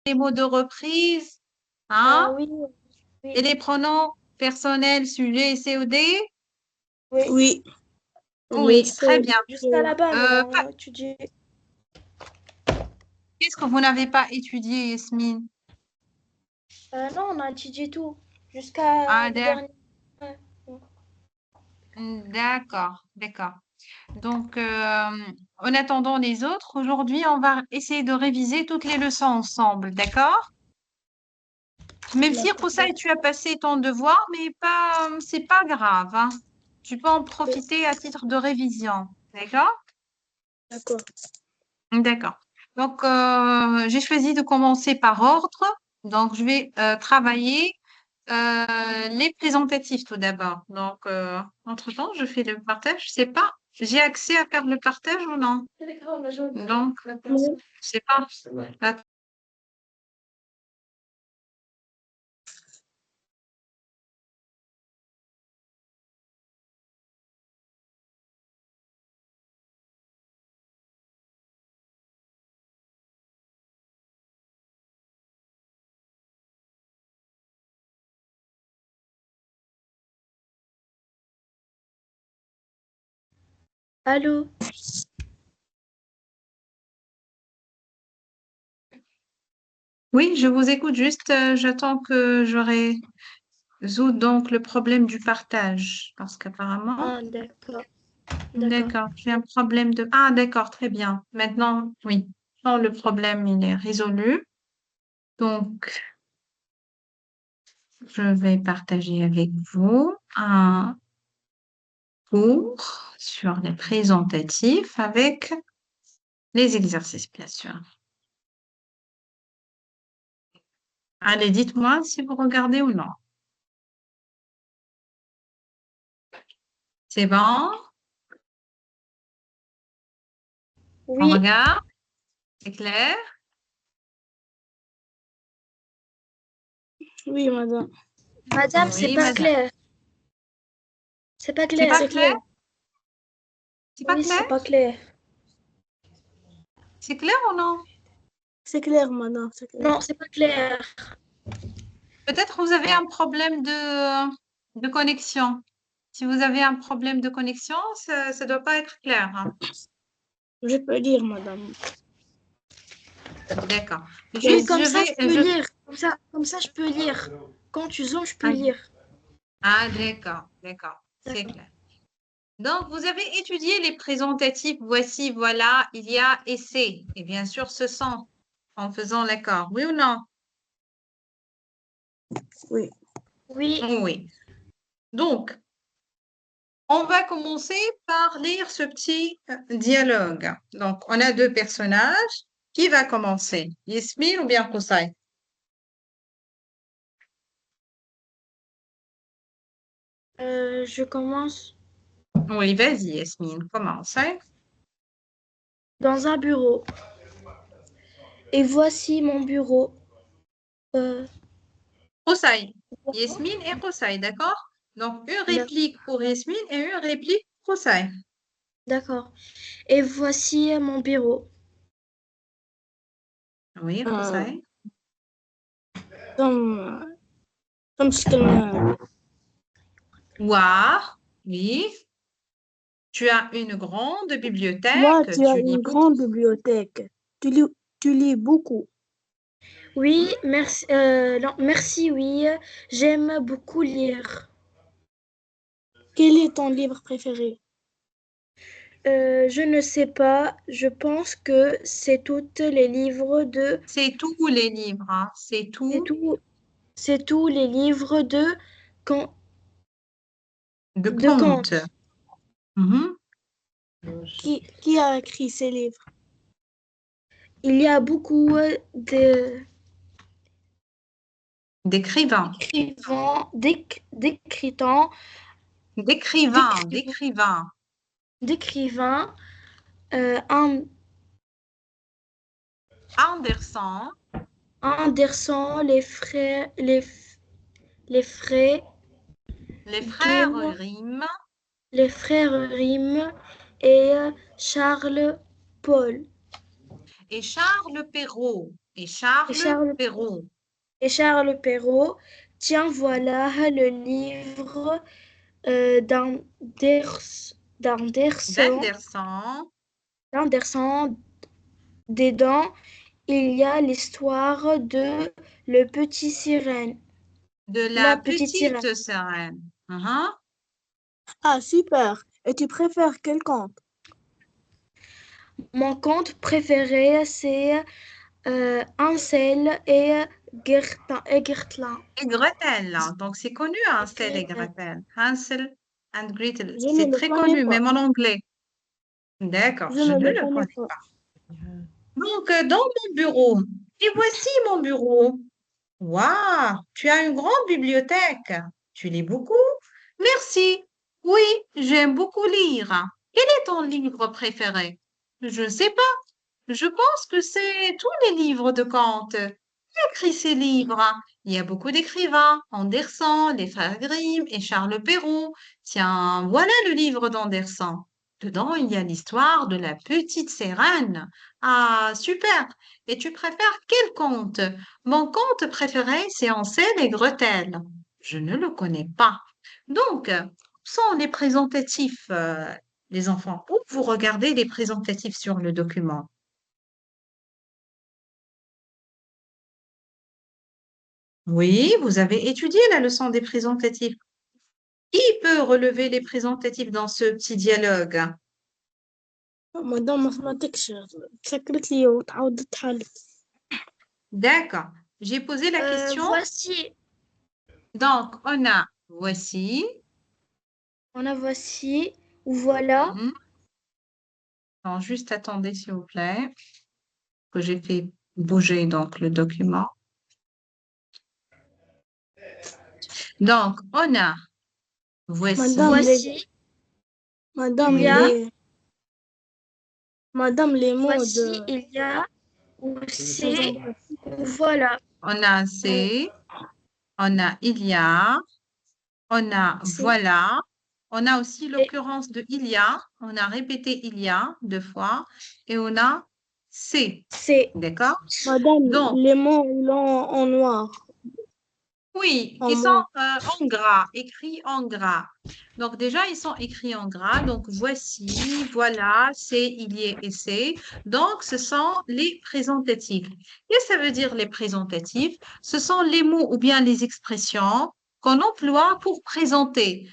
les mots de reprise, hein? Oui, Et oui, les pronoms personnels, sujet, COD? oui. Oui, le Oui, très C. bien. Jusqu'à là-bas, Euh, on a étudié. Qu'est-ce que vous n'avez pas étudié, Yasmine? Non, on a étudié tout. Jusqu'à Ah, le dernier. Ouais. d'accord, d'accord. Donc, en attendant les autres, aujourd'hui, on va essayer de réviser toutes les leçons ensemble, d'accord? Même si, D'accord. Roussaï, tu as passé ton devoir, mais pas, c'est pas grave, hein. Tu peux en Oui. profiter à titre de révision, d'accord? D'accord. D'accord. Donc, j'ai choisi de commencer par ordre. Donc, je vais travailler les présentatifs tout d'abord. Donc, entre-temps, je fais le partage. Je sais pas, j'ai accès à faire le partage ou non? Donc, je sais pas. Att- Allô? Oui, je vous écoute juste. J'attends que j'aurai résout donc le problème du partage. Parce qu'apparemment, Ah, d'accord. D'accord. d'accord, j'ai un problème de... Ah, d'accord, très bien. Maintenant, oui. Non, le problème, il est résolu. Donc, je vais partager avec vous un cours sur les présentatifs avec les exercices, bien sûr. Allez, dites-moi si vous regardez ou non. C'est bon? On Oui, regarde? C'est clair? Oui, madame. madame, c'est Oui, pas madame. clair. C'est pas C'est clair. pas C'est clair? clair. C'est pas Oui, clair? c'est pas clair. C'est clair ou non? C'est clair, madame. C'est clair. Non, c'est pas clair. Peut-être vous avez un problème de connexion. Si vous avez un problème de connexion, ça ne doit pas être clair, hein. Je peux lire, madame. D'accord. Oui, Juste, comme je ça, je vais... peux lire. Comme ça, je peux lire. Quand tu zoomes, je peux Ah, lire. d'accord, d'accord, c'est D'accord. clair. Donc, vous avez étudié les présentatifs. Voici, voilà, il y a essai. Et bien sûr, ce sont en faisant l'accord. Oui ou non? Oui. Oui, Oui. Donc, on va commencer par lire ce petit dialogue. Donc, on a deux personnages. Qui va commencer? Yasmine ou bien Koussaï? je commence Oui, vas-y, Yasmine, commence, hein. dans un bureau. Et voici mon bureau. Euh, Koussaï. Yasmine et Koussaï, d'accord? Donc, une d'ac- réplique pour Yasmine et une réplique pour Koussaï. d'accord. Et voici mon bureau. Oui, Euh, Koussaï. comme, comme ce qu'elle Ouah, oui. Tu as une grande Toi, bibliothèque. tu as Tu lis une beaucoup. grande bibliothèque. Tu lis beaucoup. Oui, merci. Non, merci, oui. J'aime beaucoup lire. Quel est ton livre préféré? Je ne sais pas. Je pense que c'est toutes les livres de... C'est tous les livres, hein. C'est C'est tout tout, c'est tous les livres Kan- de de contes. Kant. Mhm. Qui a écrit ces livres? Il y a beaucoup D'écrivains. d'écrivains, D'écrivains, d'écrivains, d'écrivains. d'écrivains, un, Anderson, Anderson, les frères les frères Grimm, Grimm, les frères Grimm et Charles Paul. Et Charles Perrault. Et Charles Charles, Perrault. et Charles Perrault. Tiens, voilà le livre d'Anderson. D'Anderson. D'Anderson. Dedans, il y a l'histoire de Le Petit Sirène. De La la Petite Sirène. petite sirène. Mhm. Ah, super. Et tu préfères quel conte? Mon conte préféré, c'est Hansel et Gretel. Et Gretel. Donc, c'est connu, Hansel et Gretel. Hansel and Gretel. Je ne C'est le très connais connu, pas. même en anglais. D'accord, Je je ne ne le le connais connais pas. pas. Donc, dans mon bureau, et voici mon bureau. Waouh, tu as une grande bibliothèque. Tu lis beaucoup? Merci. Oui, j'aime beaucoup lire. Quel est ton livre préféré? Je ne sais pas. Je pense que c'est tous les livres de contes. Qui a écrit ces livres? Il y a beaucoup d'écrivains. Andersen, les frères Grimm et Charles Perrault. Tiens, voilà le livre d'Andersen. Dedans, il y a l'histoire de la petite sirène. Ah, super! Et tu préfères quel conte? Mon conte préféré, c'est Hansel et Gretel. Je ne le connais pas. Donc, où sont les présentatifs, les enfants? Où vous regardez les présentatifs sur le document? Oui, vous avez étudié la leçon des présentatifs. Qui peut relever les présentatifs dans ce petit dialogue? مادام ما سمعتكش تسكرت لي وتعاود تحلف. D'accord. J'ai posé la question. Voici, Donc, on a voici. on a voici, ou voilà. Mhm. Non, juste attendez, s'il vous plaît, que j'ai fait bouger donc le document. Donc, on a voici. Madame les, Voici, madame il y a, les, madame les mots voici, de il y a, ou c'est, présentation. ou voilà. On a c'est, on a il y a, on a C'est, voilà. On a aussi et l'occurrence de il y a. On a répété il y a 2 fois. Et on a c'est. c'est. D'accord? Madame, Donc, les mots ils ont en noir, oui, en ils sont noir. en gras, écrits en gras. Donc déjà, ils sont écrits en gras. Donc voici, voilà, c'est, il y est et c'est. Donc ce sont les présentatifs. Qu'est-ce que ça veut dire les présentatifs? Ce sont les mots ou bien les expressions qu'on emploie pour présenter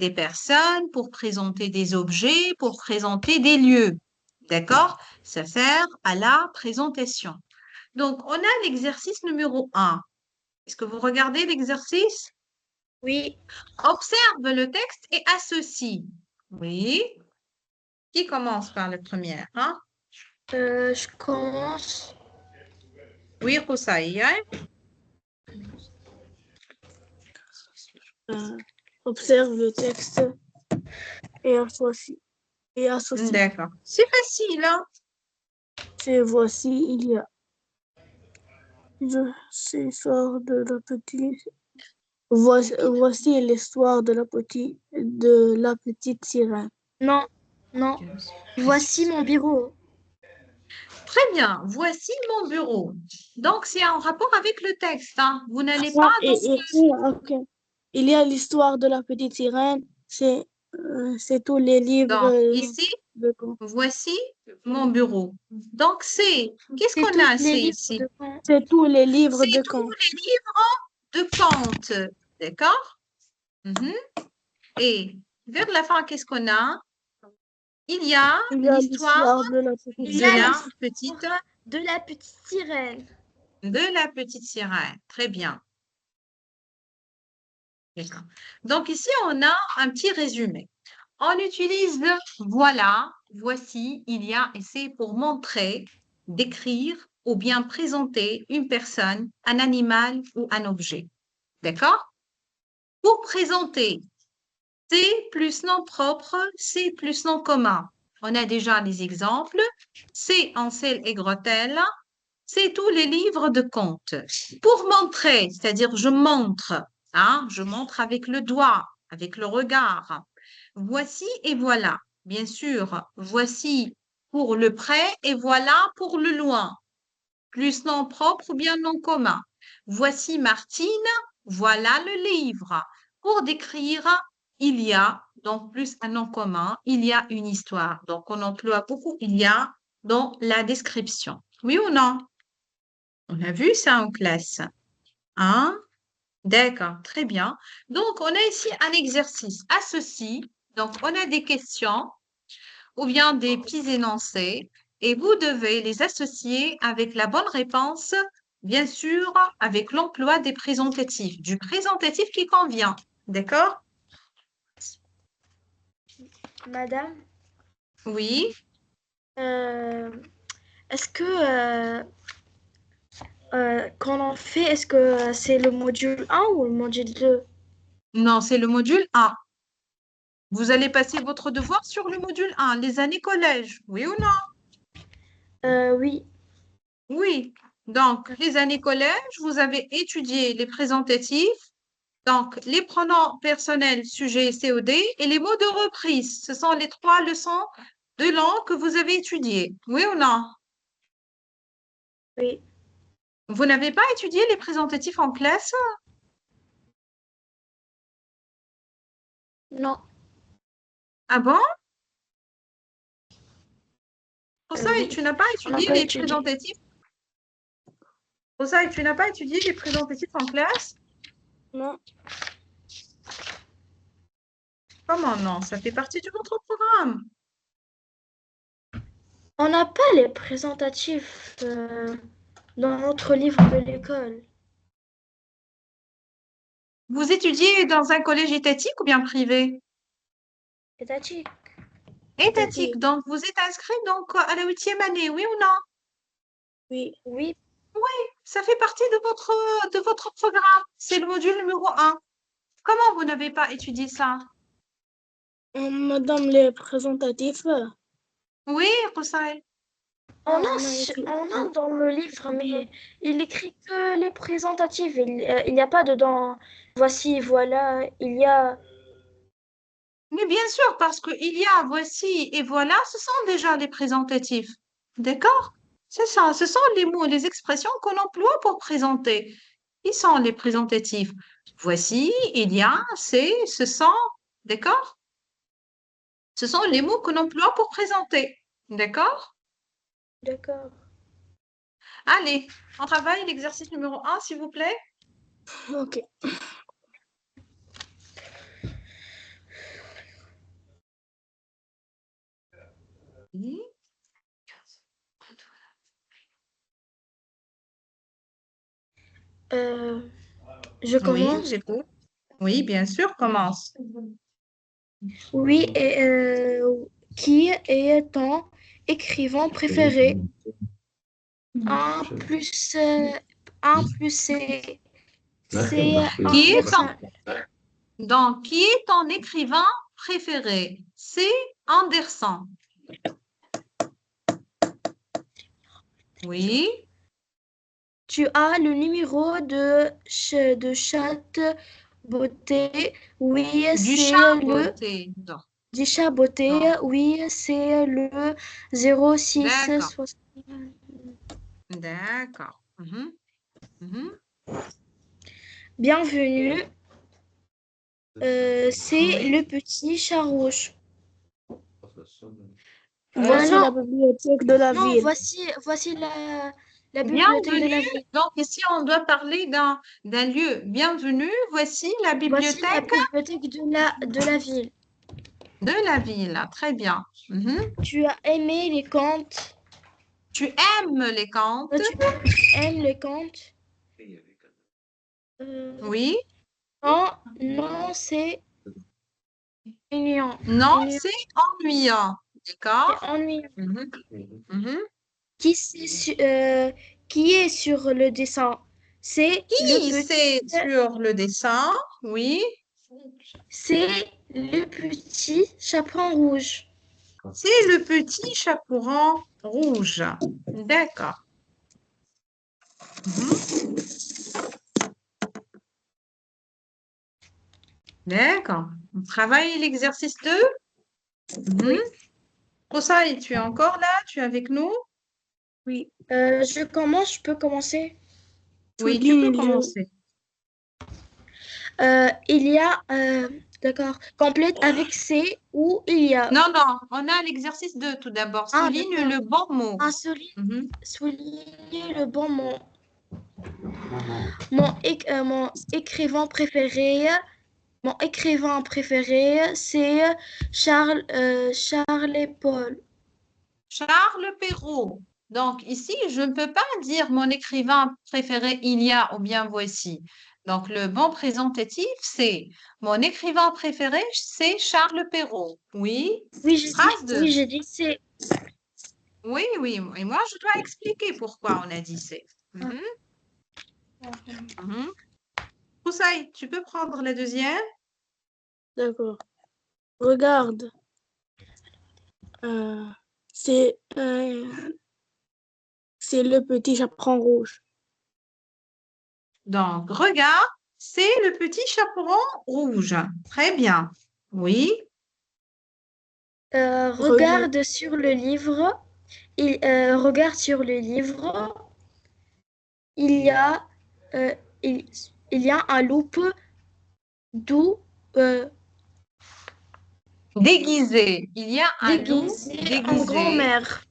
des personnes, pour présenter des objets, pour présenter des lieux. D'accord? Ça sert à la présentation. Donc on a l'exercice numéro 1. Est-ce que vous regardez l'exercice? Oui, Observe le texte et associe. Oui. Qui commence par le premier? Hein? je commence. Oui, Rosaïa. Observe le texte et associe. Et associe. D'accord. C'est facile, hein? C'est voici, il y a. C'est l'histoire de la petite. Voici l'histoire de la petite sirène. Non, non. Voici mon bureau. Très bien. Voici mon bureau. Donc, c'est en rapport avec le texte, hein. Vous n'allez pas Ah, donc... ok. Il y a l'histoire de la petite sirène. C'est tous les livres Donc, ici, de contes. voici mon bureau. Donc, qu'est-ce C'est qu'on tous a, les c'est livres ici? de contes. C'est tous les livres C'est de tous contes. les livres de contes. D'accord? Mhm. Et vers la fin, qu'est-ce qu'on a? Il y a Il y a l'histoire l'histoire de la petite Il y de a sirène. la l'histoire petite, de la petite sirène. sirène. Très bien. D'accord. Donc ici, on a un petit résumé. On utilise le voilà, voici, il y a et c'est pour montrer, décrire ou bien présenter une personne, un animal ou un objet. D'accord? Pour présenter, c'est plus nom propre, c'est plus nom commun. On a déjà les exemples. C'est Ansel et Gretel. C'est tous les livres de contes. Pour montrer, c'est-à-dire je montre, hein, je montre avec le doigt, avec le regard. Voici et voilà. Bien sûr, voici pour le près et voilà pour le loin. Plus nom propre ou bien nom commun. Voici Martine, voilà le livre. Pour décrire, il y a, donc plus un nom commun, il y a une histoire. Donc on emploie beaucoup il y a dans la description. Oui ou non? On a vu ça en classe. Hein? D'accord, très bien. Donc on a ici un exercice à ceci. Donc on a des questions ou bien des petits énoncés et vous devez les associer avec la bonne réponse, bien sûr, avec l'emploi des présentatifs, du présentatif qui convient. D'accord? Madame, Oui. euh, est-ce que quand on fait, est-ce que c'est le module 1 ou le module 2? Non, c'est le module 1. Vous allez passer votre devoir sur le module 1, les années collège. Oui ou non? Oui, Oui. Donc, les années collège, vous avez étudié les présentatifs. Donc, les pronoms personnels, sujet, COD et les mots de reprise. Ce sont les 3 leçons de langue que vous avez étudiées. Oui ou non? oui. Vous n'avez pas étudié les présentatifs en classe? Non, Ah bon? Pour ça, et oui. tu n'as pas On n'a étudié pas les étudié. présentatifs? Pour ça, et tu n'as pas étudié les présentatifs en classe? Non. Comment non? Ça fait partie de votre programme. On n'a pas les présentatifs dans notre livre de l'école. Vous étudiez dans un collège étatique ou bien privé? Étatique. Étatique. Donc, vous êtes inscrit donc à la 8e année, oui ou non? Oui. Oui, Ça fait partie de votre programme. C'est le module numéro 1. Comment vous n'avez pas étudié ça? Madame, les présentatifs, Oui, Rosaï. on a dans le livre, mais il écrit que les présentatifs. Il n'y a pas dedans. Voici, voilà, il y a. Mais bien sûr, parce qu'il y a voici et voilà, ce sont déjà les présentatifs. D'accord? C'est ça, ce sont les mots, les expressions qu'on emploie pour présenter. Qui sont les présentatifs? Voici, il y a, c'est, ce sont. D'accord? Ce sont les mots qu'on emploie pour présenter. D'accord? D'accord. Allez, on travaille l'exercice numéro 1, s'il vous plaît. ok. Oui. Euh, je Oui, commence. j'écoute. Oui, bien sûr, commence. Oui, et qui est ton écrivain préféré? Un plus, un plus c'est Qui est Anderson. qui est ton écrivain préféré? C'est Anderson. Oui. Tu as le numéro de Chat Beauté. Oui, Du c'est chat le beauté. Non, du Chat Beauté. non. Oui, c'est le 06 D'accord. 60. D'accord. Mhm, mhm. Bienvenue. C'est Oui. le petit chat rouge. Voici Non, la bibliothèque de la non, ville. voici la bibliothèque de Bienvenue. la ville. Donc, ici, on doit parler d'un lieu. Bienvenue. Voici la Voici la bibliothèque bibliothèque de la ville. de la ville. Très bien. Mhm. Tu as aimé les contes. Tu aimes les contes? Tu aimes les contes. Euh, Oui. non, non, c'est ennuyant. Non, Ennuyant. c'est ennuyant. C'est D'accord? ennuyant. Mhm, mhm. Qui est sur le dessin? C'est le Qui petit. c'est sur le dessin? Oui. C'est le petit chaperon rouge. C'est le petit chaperon rouge. D'accord. Mhm. D'accord. On travaille l'exercice 2. Mhm. Oui. Rosaï, tu es encore là? Tu es avec nous? Oui. Je peux commencer. Oui, tu peux Souligne le. commencer. Il y a, d'accord, complète avec C où il y a. Non, non, on a l'exercice 2 tout d'abord. Ah, Souligne d'accord. le bon mot. Mhm. Souligner le bon mot. Mon écrivain préféré, c'est Charles et Paul. Charles Perrault. Donc ici, je ne peux pas dire mon écrivain préféré il y a ou bien voici. Donc le bon présentatif, c'est mon écrivain préféré, c'est Charles Perrault. Oui, phrase 2. J'ai dit c'est. Oui, oui. Et moi, je dois expliquer pourquoi on a dit c'est. Ah, Mhm, mhm. Roussaï, tu peux prendre la deuxième? D'accord. Regarde. Euh, c'est c'est le petit chaperon rouge. Donc, regarde, c'est le petit chaperon rouge. Très bien. Oui. Relis. Regarde sur le livre. Regarde sur le livre. Il y a, euh, il, il y a un loup d'où Déguisé. Il y a un loup déguisé en déguisé. grand-mère.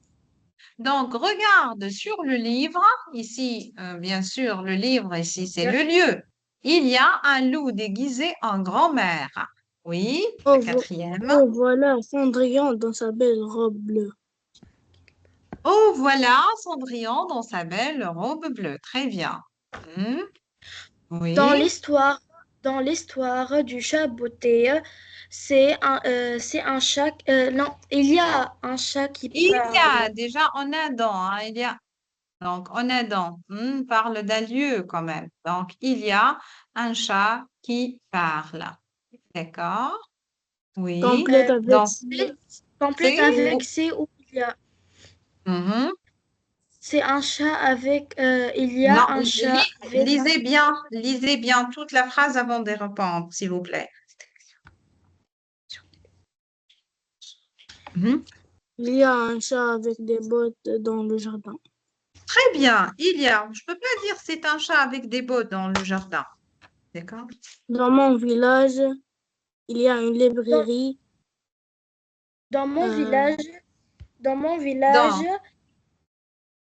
Donc, regarde sur le livre. Ici, bien sûr, le livre, ici, c'est le lieu. Il y a un loup déguisé en grand-mère. Oui, la Oh, quatrième. oh, voilà Cendrillon dans sa belle robe bleue. Oh, voilà Cendrillon dans sa belle robe bleue. Très bien. Hmm, Dans oui. l'histoire, dans l'histoire du chat beauté, c'est un chat. Non, il y a un chat qui Il y a parle. déjà en Adam, hein, il y a donc en Adam, parle d'un lieu quand même. Donc il y a un chat qui parle. D'accord? Oui. Complète avec Donc si. Complète c'est avec c'est où il y a. Mhm. C'est un chat avec. Il y Non, a un chat avec. lisez bien toute la phrase avant de répondre, s'il vous plaît. Mhm. Il y a un chat avec des bottes dans le jardin. Très bien. Il y a, je peux pas dire c'est un chat avec des bottes dans le jardin. D'accord? Dans mon village, il y a une Dans, librairie. dans mon euh, village, dans mon village, Donc,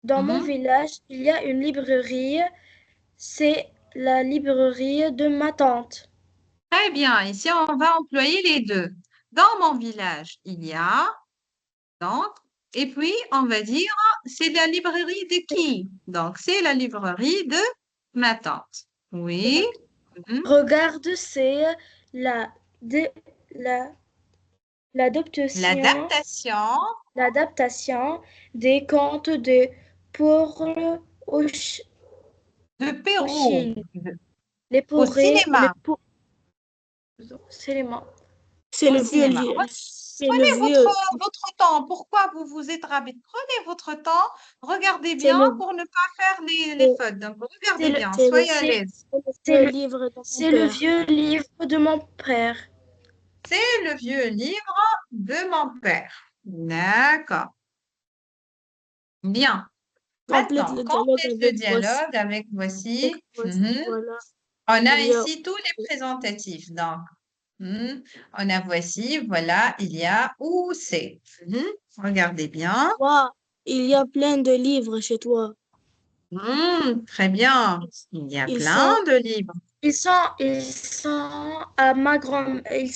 dans mon mhm. village, il y a une librairie. C'est la librairie de ma tante. Très bien. Ici, on va employer les deux. Dans mon village, il y a, donc, et puis on va dire, c'est la librairie de qui? Donc, c'est la librairie de ma tante. Oui. Mhm. Regarde, c'est la, dé- la, l'adaptation, L'adaptation l'adaptation des contes de Paul de Pérou Auchin. Les au pourrés, les cinéma. pour... C'est les mots. c'est Au le vieux. cinéma. C'est le Prenez vieux. votre temps. Pourquoi vous vous êtes ravi? Prenez votre temps. Regardez C'est bien le. pour ne pas faire les C'est fautes. Donc, C'est regardez le, bien. c'est le, Soyez à l'aise. c'est le c'est vieux le, livre de mon c'est le père. vieux livre de mon père. C'est le vieux livre de mon père. D'accord. Bien. Complète Maintenant, le dialogue complète le avec voici. dialogue avec voici. Mhm. Voilà. On a Il y a. ici tous les présentatifs. Donc, on a voici, voilà, il y a, où c'est. Regardez bien. Waouh, il y a plein de livres chez toi. Très bien. Il y a Ils plein sont. de livres. Ils sont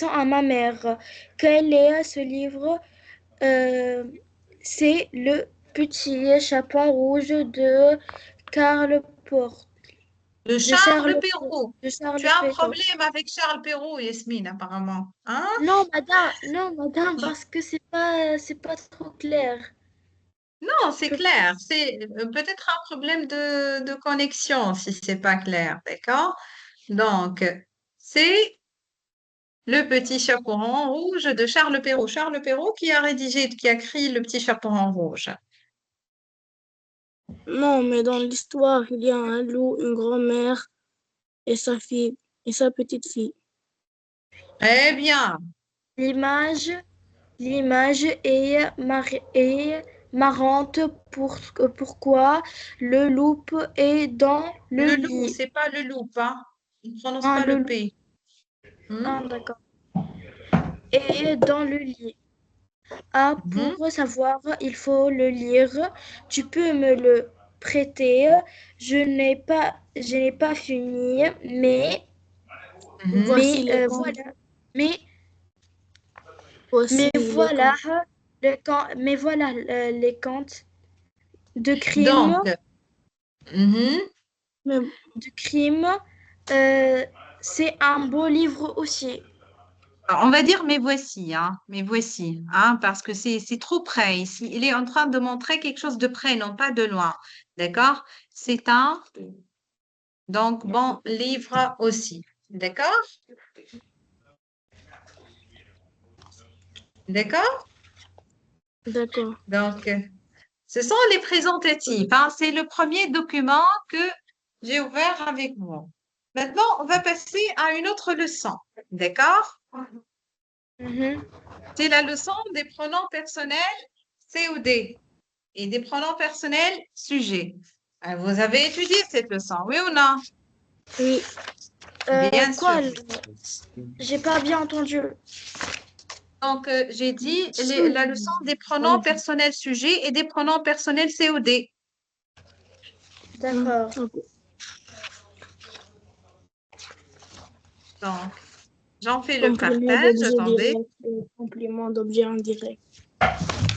à ma mère. Quel est ce livre? Euh, c'est le petit chaperon rouge Karl Porte, De de Charles Perrault. de Tu Charles as un Pétot. problème avec Charles Perrault, Yasmine, apparemment. Hein? Non, madame, parce que c'est pas trop clair. Non, Je c'est peux pas. clair. C'est peut-être un problème de connexion si c'est pas clair, d'accord? Donc, c'est le petit chaperon rouge de Charles Perrault. Charles Perrault qui a rédigé, qui a écrit le petit chaperon rouge. Non, mais dans l'histoire, il y a un loup, une grand-mère et sa fille et sa petite fille. Très bien. L'image, L'image est marrante. Pourquoi le loup est dans le Le loup, lit? c'est pas le loup, hein. On ne prononce Ah, pas le le loup. P. Hmm. Ah, d'accord. Et dans le lit. Ah, Mhm. pour savoir, il faut le lire. Tu peux me le prêter. Je n'ai pas fini, Mhm. Voici les contes. voilà. Mais, Voici mais les voilà, contes. mais voilà les contes de crime, Donc, mhm. de crime. euh, c'est un beau livre aussi. Alors, on va dire mais voici, hein, parce que c'est trop près ici. Il est en train de montrer quelque chose de près, non pas de loin. D'accord? C'est un, donc, bon livre aussi. D'accord? D'accord? D'accord. Donc, ce sont les présentatifs, hein. C'est le premier document que j'ai ouvert avec vous. Maintenant, on va passer à une autre leçon. D'accord? Mhm. C'est la leçon des pronoms personnels COD et des pronoms personnels sujets. Vous avez étudié cette leçon, oui ou non? Oui. Bien sûr. Quoi? J'ai pas bien entendu. Donc, j'ai dit la leçon des pronoms personnels sujets et des pronoms personnels COD. D'accord. Ok. Donc, j'en fais le Complément partage. d'objet Attendez. direct et complément d'objet indirect.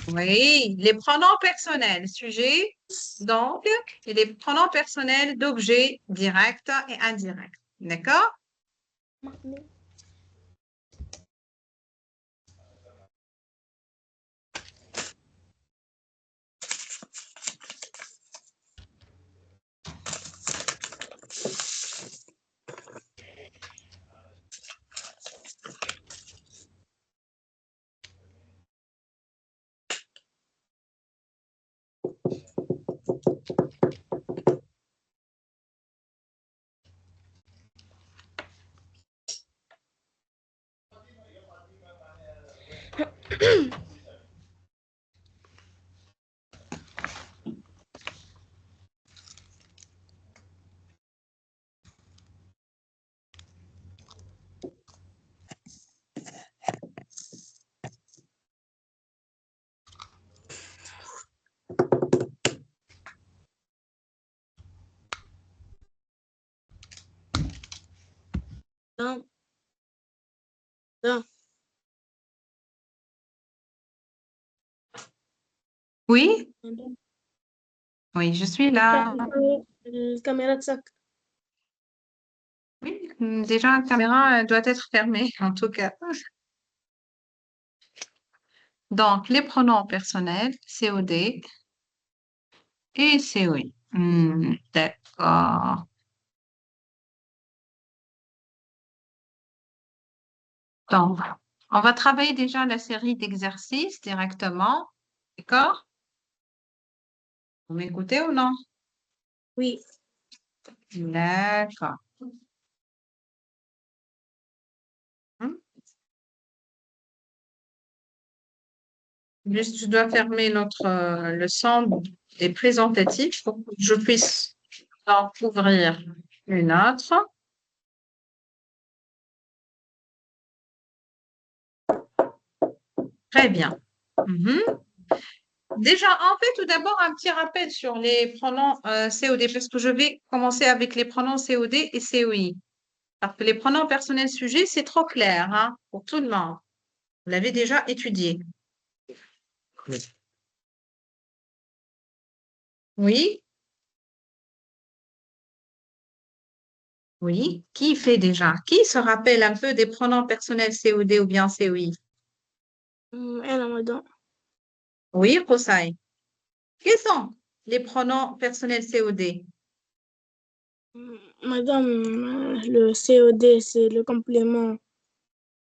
Oui, les pronoms personnels sujets, donc, et les pronoms personnels d'objets directs et indirects. D'accord? Un, un, Oui? un. Oui, je suis là. الكاميرا تسكر. Oui, déjà, la caméra doit être fermée, en tout cas. Donc, les pronoms personnels, COD et COI. D'accord. Donc, on va travailler déjà la série d'exercices directement. D'accord? Vous m'écoutez ou non? Oui. D'accord. Hmm. Juste, je dois fermer notre leçon des présentatifs pour que je puisse en ouvrir une autre. Très bien. Mhm. Déjà, en fait, tout d'abord, un petit rappel sur les pronoms COD, parce que je vais commencer avec les pronoms COD et COI. Parce que les pronoms personnels sujets, c'est trop clair, hein, pour tout le monde. Vous l'avez déjà étudié. Oui, oui. Qui fait déjà? Qui se rappelle un peu des pronoms personnels COD ou bien COI? أنا مدام. Oui, Rosaï. Quels sont les pronoms personnels COD? Madame, le COD, c'est le complément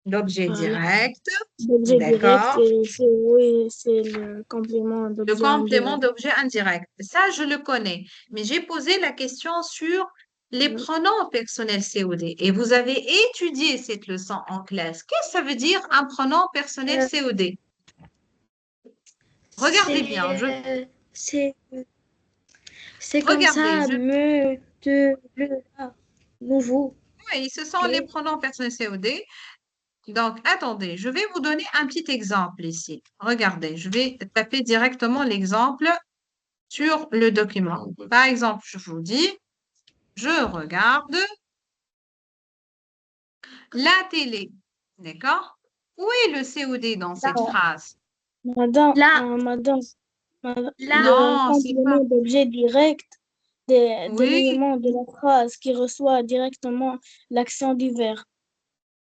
L'objet voilà, direct, d'objet direct d'accord. et COI, c'est le complément Le d'objet complément indirect. d'objet indirect. Ça, je le connais. Mais j'ai posé la question sur les Mm. pronoms personnels COD. Et vous avez étudié cette leçon en classe. Qu'est-ce que ça veut dire un pronom personnel Euh, COD? Regardez bien, C'est c'est comme regardez, ça, me, te, le, la, nouveau. oui, ce sont les Les- pronoms personnels COD. Donc, attendez, je vais vous donner un petit exemple ici. Regardez, je vais taper directement l'exemple sur le document. Par exemple, je vous dis, je regarde la télé. D'accord? Où est le COD dans cette Là, phrase? là, Madame, le Non, c'est pas. complément d'objet direct de Oui, l'élément de la phrase qui reçoit directement l'action du verbe.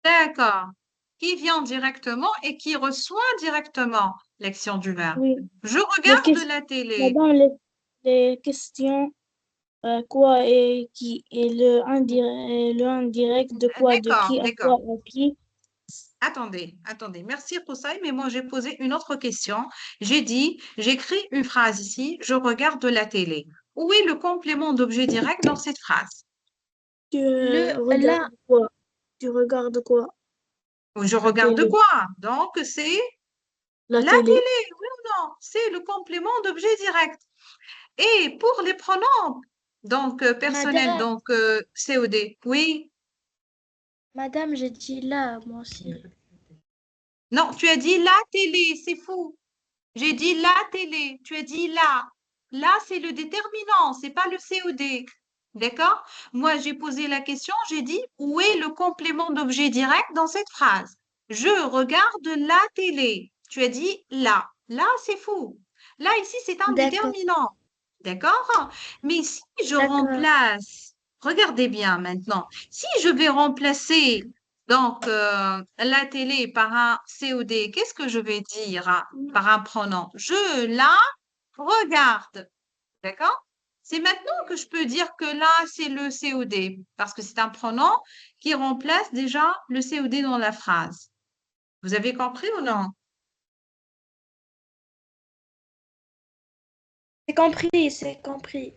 d'accord. Qui vient directement et qui reçoit directement l'action du verbe. Oui, Je les regarde questions, la télé. madame, les questions, quoi et qui, et le indirect de quoi, de D'accord, qui, à d'accord. quoi, à qui. Attendez, attendez. Merci, Roussaï, mais moi, j'ai posé une autre question. J'ai dit, j'écris une phrase ici, je regarde la télé. Où est le complément d'objet direct dans cette phrase? Tu là, regardes quoi? Tu regardes quoi? Je La regarde télé. quoi? Donc, c'est La la télé. télé, oui ou non? C'est le complément d'objet direct. Et pour les pronoms, donc personnels, madame, donc COD, oui. madame, j'ai dit là, moi aussi. Non, tu as dit la télé, c'est fou. J'ai dit la télé, tu as dit là. Là, c'est le déterminant, c'est pas le COD. D'accord? Moi, j'ai posé la question, j'ai dit où est le complément d'objet direct dans cette phrase? Je regarde la télé. Tu as dit là. Là, c'est fou. Là, ici, c'est un D'accord, déterminant. D'accord? Mais si je d'accord. remplace, regardez bien maintenant, si je vais remplacer donc la télé par un COD, qu'est-ce que je vais dire par un pronom? Je la regarde. D'accord? C'est maintenant que je peux dire que là, c'est le COD, parce que c'est un pronom qui remplace déjà le COD dans la phrase. Vous avez compris ou non? C'est compris, c'est compris.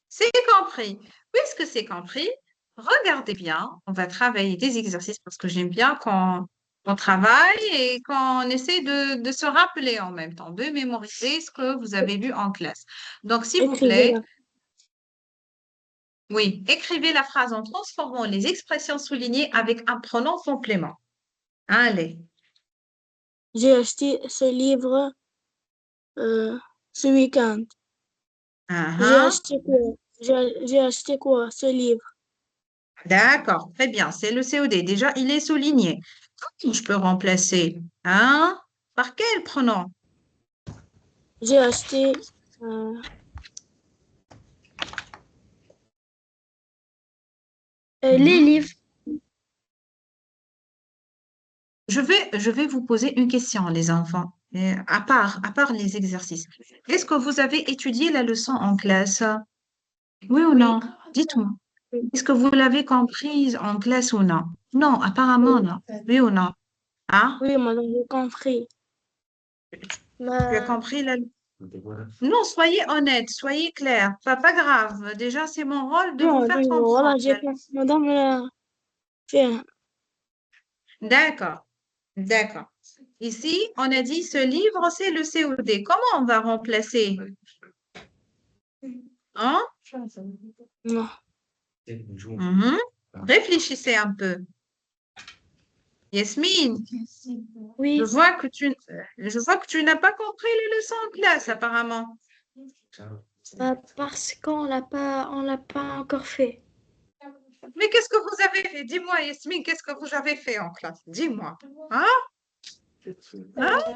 C'est compris. Puisque c'est compris, regardez bien. On va travailler des exercices parce que j'aime bien quand on travaille et quand on essaie de se rappeler en même temps, de mémoriser ce que vous avez lu en classe. Donc, s'il vous plaît, Écrivez-la. oui, écrivez la phrase en transformant les expressions soulignées avec un pronom complément. Allez. J'ai acheté ce livre ce week-end. Ah, J'ai ah. acheté quoi? J'ai acheté quoi? Ce livre. D'accord, très bien. C'est le COD. Déjà, il est souligné. Comment je peux remplacer? Hein? Par quel pronom? J'ai acheté euh, Les Mhm. livres, Je vais vous poser une question, les enfants, à part les exercices. Est-ce que vous avez étudié la leçon en classe? Oui ou non? oui, Dites-moi. oui, Est-ce que vous l'avez comprise en classe ou non? Non, apparemment oui, non. Oui ou non? Hein? oui, madame, j'ai compris. Tu as ma, compris la... Non, soyez honnête, soyez clair. Pas grave. Déjà, c'est mon rôle de vous Non, faire donc, comprendre. voilà, j'ai compris. Madame, fait, D'accord, d'accord. Ici, on a dit ce livre, c'est le COD. Comment on va remplacer? Hein? non. Mhm. Réfléchissez un peu. Yasmine, oui, je vois que tu n'as pas compris les leçons en classe, apparemment. parce on l'a pas encore fait. Mais qu'est-ce que vous avez fait? Dis-moi, Yasmine, qu'est-ce que vous avez fait en classe? Dis-moi. Hein? Hein? Vous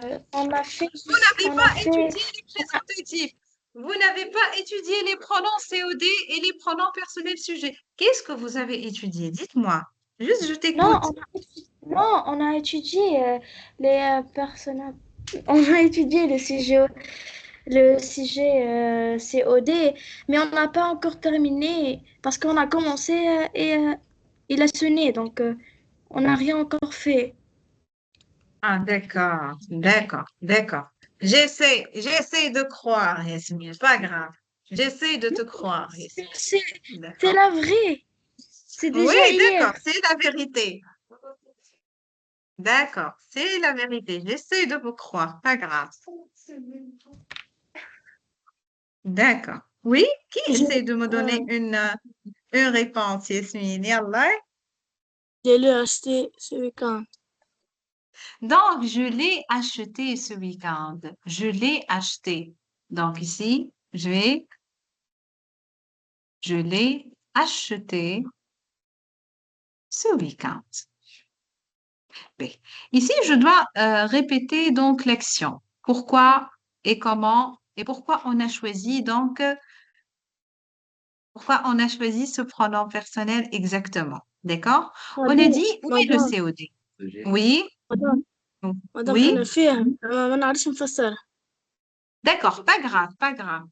n'avez On a pas fait, étudié les présentatifs. Vous n'avez pas étudié les pronoms COD et les pronoms personnels sujets. Qu'est-ce que vous avez étudié? Dites-moi. Juste, je non, t'écoute. non, on a étudié les personnages. On a étudié le sujet COD, mais on n'a pas encore terminé parce qu'on a commencé et il a sonné, donc on n'a rien encore fait. Ah, d'accord, d'accord, d'accord. J'essaie de croire, Yasmine. Pas grave. J'essaie de te croire, Yasmine. C'est c'est D'accord. la vraie. C'est Oui, déjà hier. d'accord, c'est la vérité. D'accord, c'est la vérité. J'essaie de vous croire. Pas grave. D'accord. Oui, qui Je, essaie de me donner une réponse, Yasmine? Yallah. je l'ai acheté ce week-end. Donc, je l'ai acheté ce week-end. Je l'ai acheté. Donc, ici, je l'ai acheté ce week-end. B. Ici, je dois répéter donc l'action. Pourquoi et comment et pourquoi on a choisi donc, pourquoi on a choisi ce pronom personnel exactement. D'accord? On a Madame, dit, où est le madame, COD? Oui, madame, madame, أنا oui. فاهم ما نعرفش نفسر. D'accord, pas grave, pas grave.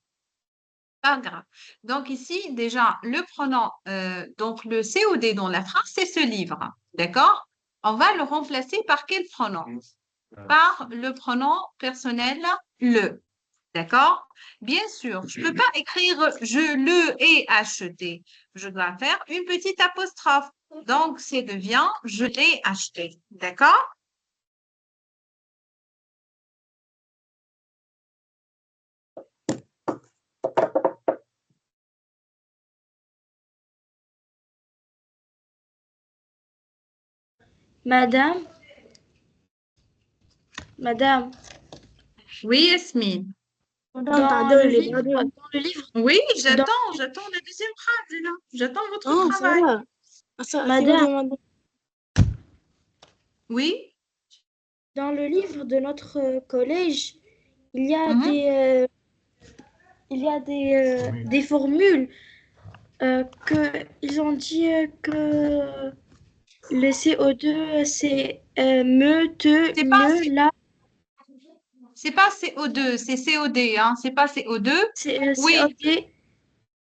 Pas grave. Donc ici, déjà, le pronom, donc le COD dans la phrase, c'est ce livre. D'accord? On va le remplacer par quel pronom? Par le pronom personnel le. D'accord? Bien sûr, je ne peux pas écrire je le ai acheté. Je dois faire une petite apostrophe. Donc, c'est devient je l'ai acheté. D'accord? Madame, Oui, Yasmine. madame تعدوا اللي بعدين. dans le livre, Oui, dans, j'attends la deuxième phrase, là. J'attends votre اه travail. صراحة أسأتي madame, madame. Oui? dans le livre de notre collège, il y a Mhm. des formules que ils ont dit que le CO2 c'est me, te, C'est pas, le, la, c'est pas CO2, c'est COD, hein. C'est pas CO2. c'est Oui, COD,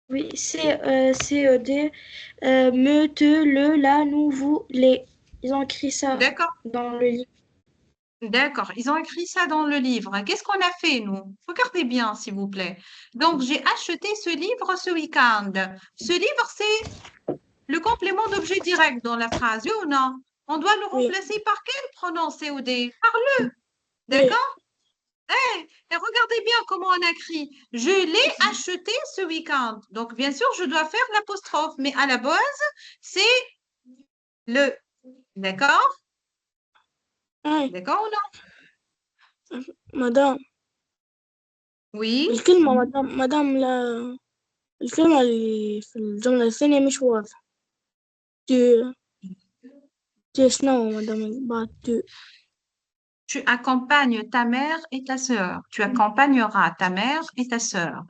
oui, c'est COD, me, te, le, la, nous, vous, les. Ils ont écrit ça d'accord. dans le livre. D'accord, ils ont écrit ça dans le livre. Qu'est-ce qu'on a fait, nous? Regardez bien, s'il vous plaît. Donc, j'ai acheté ce livre ce week-end. Ce livre, c'est le complément d'objet direct dans la phrase, oui ou non? On doit le Oui, remplacer par quel pronom COD? Par le, oui, d'accord? Et regardez bien comment on a écrit. Je l'ai acheté ce week-end. Donc, bien sûr, je dois faire l'apostrophe, mais à la base, c'est le. D'accord? أي D'accord ou non? مدام Oui. الكلمة مدام لا الكلمة اللي في الجملة الثانية مش واضحة. tu tu شنو مدام بعد tu Tu accompagnes ta mère et ta sœur. Tu accompagneras ta mère et ta sœur.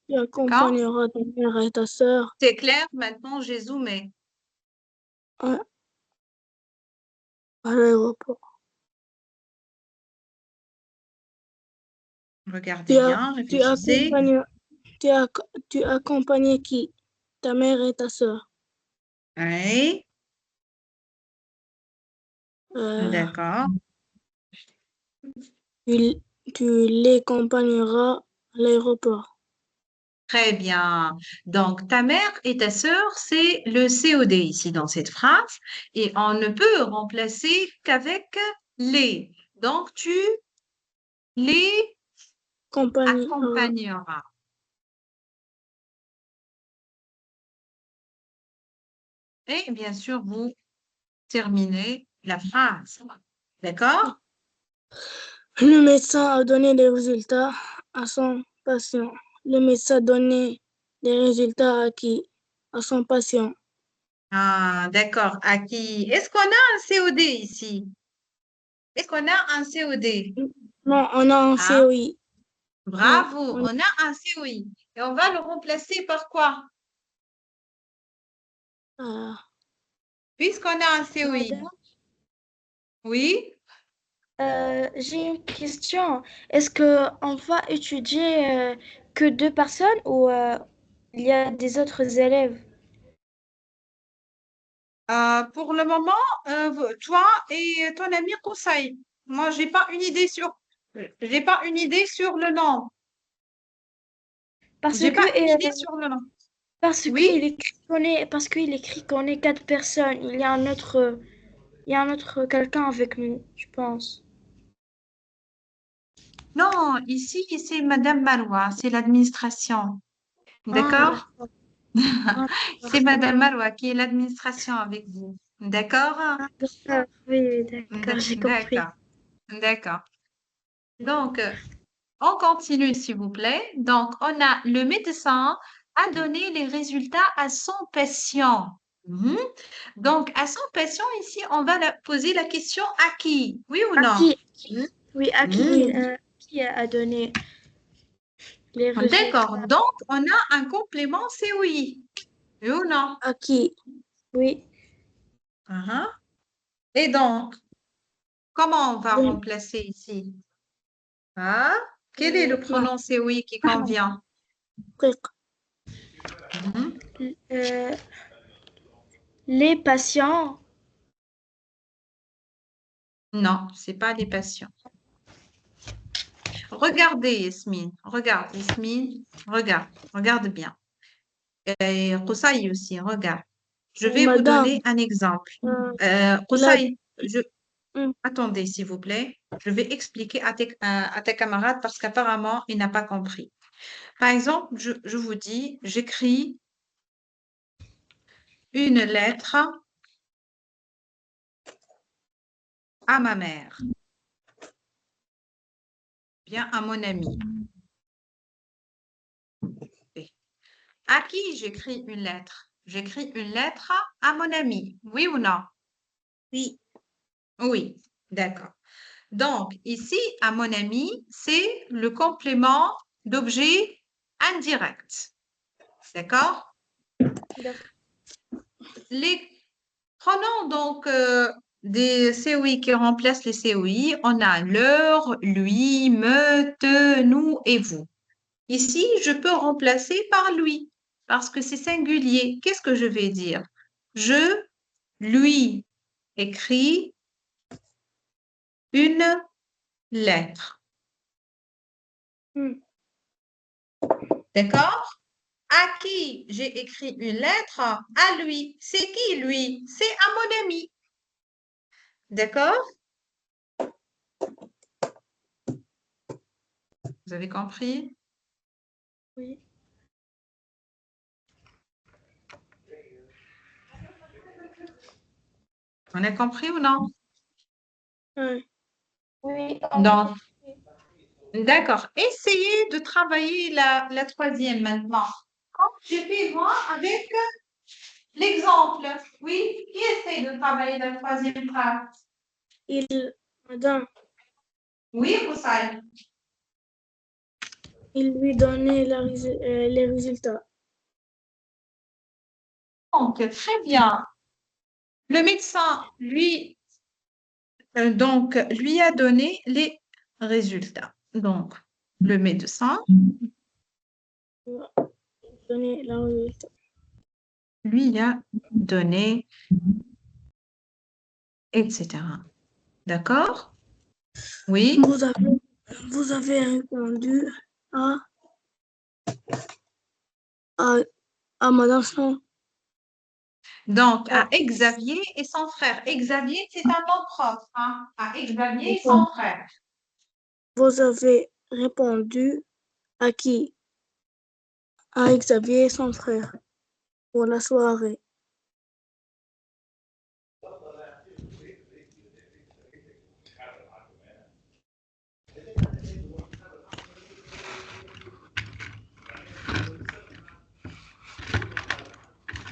tu D'accord? accompagneras ta mère et ta sœur C'est clair? Maintenant, j'ai zoomé. à, à l'aéroport. Tu, Regardez bien, tu réfléchissez. accompagnes tu accompagnes qui? Ta mère et ta sœur. Oui, Euh, d'accord. tu, tu les accompagneras à l'aéroport. Très bien. Donc, ta mère et ta sœur, c'est le COD ici dans cette phrase. Et on ne peut remplacer qu'avec les. Donc, tu les Compagnie, accompagneras. Et bien sûr, vous terminez la phrase. D'accord? le médecin a donné les résultats à son patient. Le médecin a donné les résultats à qui? À son patient. Ah, d'accord. À qui? Est-ce qu'on a un COD ici? Est-ce qu'on a un COD? Non, on a un Ah, COI. Non, bravo. on On a un COI. Et on va le remplacer par quoi? a, Puisqu'on a un COI. Madame, Oui? j'ai une question. Est-ce que on va étudier que deux personnes ou il y a des autres élèves? Pour le moment, toi et ton ami Koussaï. Moi, j'ai pas une idée sur le nombre. Parce J'ai que pas une idée sur le nombre. Oui? parce qu'il écrit qu'on est quatre personnes. Il y a un autre quelqu'un avec nous, je pense. Non, ici, c'est Madame Marois, c'est l'administration. Ah, D'accord? d'accord. Ah, C'est Madame Marois qui est l'administration avec vous. D'accord? d'accord. Oui, oui, d'accord, j'ai compris. D'accord, d'accord. Donc, on continue, s'il vous plaît. Donc, on a le médecin a donné les résultats à son patient. Mhm. Donc, à son patient, ici, on va poser la question à qui? Oui ou À non? qui? Oui, à Mhm. qui a donné les D'accord. résultats? Donc, on a un complément, c'est oui. Oui ou non? À qui? Oui. Mhm. Et donc, comment on va Oui. remplacer ici? Ah, quel est le Non. pronom c'est oui qui convient? Bric. Mhm. Euh, les patients. Non, c'est pas les patients. Regardez, Yasmine. Regarde, Yasmine. Regarde bien. Et Koussaï aussi, regarde. Je vais vous Madame, donner un exemple. il a Koussaï, hum, attendez, s'il vous plaît. Je vais expliquer à tes camarades parce qu'apparemment, il n'a pas compris. Par exemple, je vous dis, j'écris une lettre à ma mère, bien à mon ami. À qui j'écris une lettre? J'écris une lettre à mon ami. Oui ou non? oui. Oui, d'accord. Donc, ici, à mon ami, c'est le complément d'objet indirect. D'accord? D'accord. Les pronoms donc des COI qui remplacent les COI, on a leur, lui, me, te, nous et vous. Ici, je peux remplacer par lui parce que c'est singulier. Qu'est-ce que je vais dire? Je lui écris une lettre. Hum, D'accord? À qui j'ai écrit une lettre? À lui. C'est qui lui? C'est à mon ami. D'accord? Vous avez compris? oui. On a compris ou non? hum, Oui, Donc, d'accord. Essayez de travailler la troisième maintenant. Comme j'ai fait moi avec l'exemple. Oui, qui essaie de travailler la troisième phrase? madame, Oui, Roussaï. il lui donnait les résultats. Donc, très bien. Le médecin, lui a donné les résultats. Donc, le médecin, Il donnait les résultats. lui a donné, etc. D'accord? Oui. Vous avez répondu à, à, à Madame Snow. Donc, à Ah, Xavier et son frère. Xavier, c'est un nom propre, hein, à Xavier et d'accord. son frère. Vous avez répondu à qui? À Xavier et son frère pour la soirée.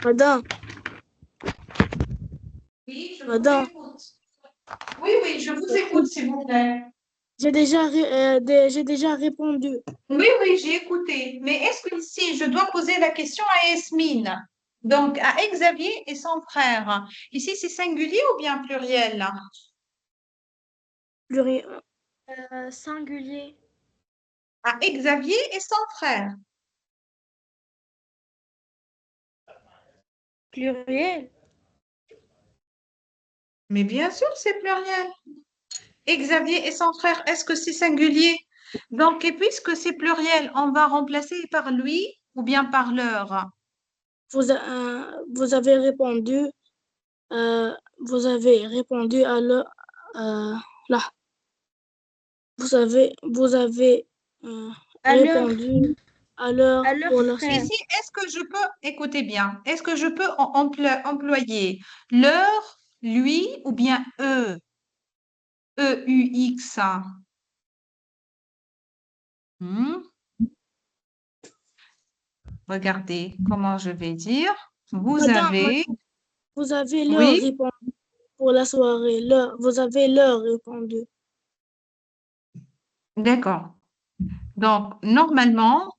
Madame, Oui, je vous madame, écoute. Oui, oui, je vous écoute, s'il vous plaît. j'ai déjà répondu. Oui, oui, j'ai écouté. Mais est-ce que ici, je dois poser la question à Yasmine? Donc, à Xavier et son frère. Ici, c'est singulier ou bien pluriel? Pluriel. singulier. À Xavier et son frère. Pluriel. Mais bien sûr, c'est pluriel. Xavier et son frère, est-ce que c'est singulier? Donc, et puisque c'est pluriel, on va remplacer par lui ou bien par leur. Vous avez répondu, vous avez répondu à le, là. vous avez Alors, répondu à l'heure alors, pour la frère, Ici, est-ce que je peux, écoutez bien, est-ce que je peux employer leur, lui ou bien eux? E-U-X. Hmm. Regardez comment je vais dire. Vous Madame, avez, vous avez l'heure oui, répondu pour la soirée. Vous avez l'heure répondu. d'accord. Donc, normalement,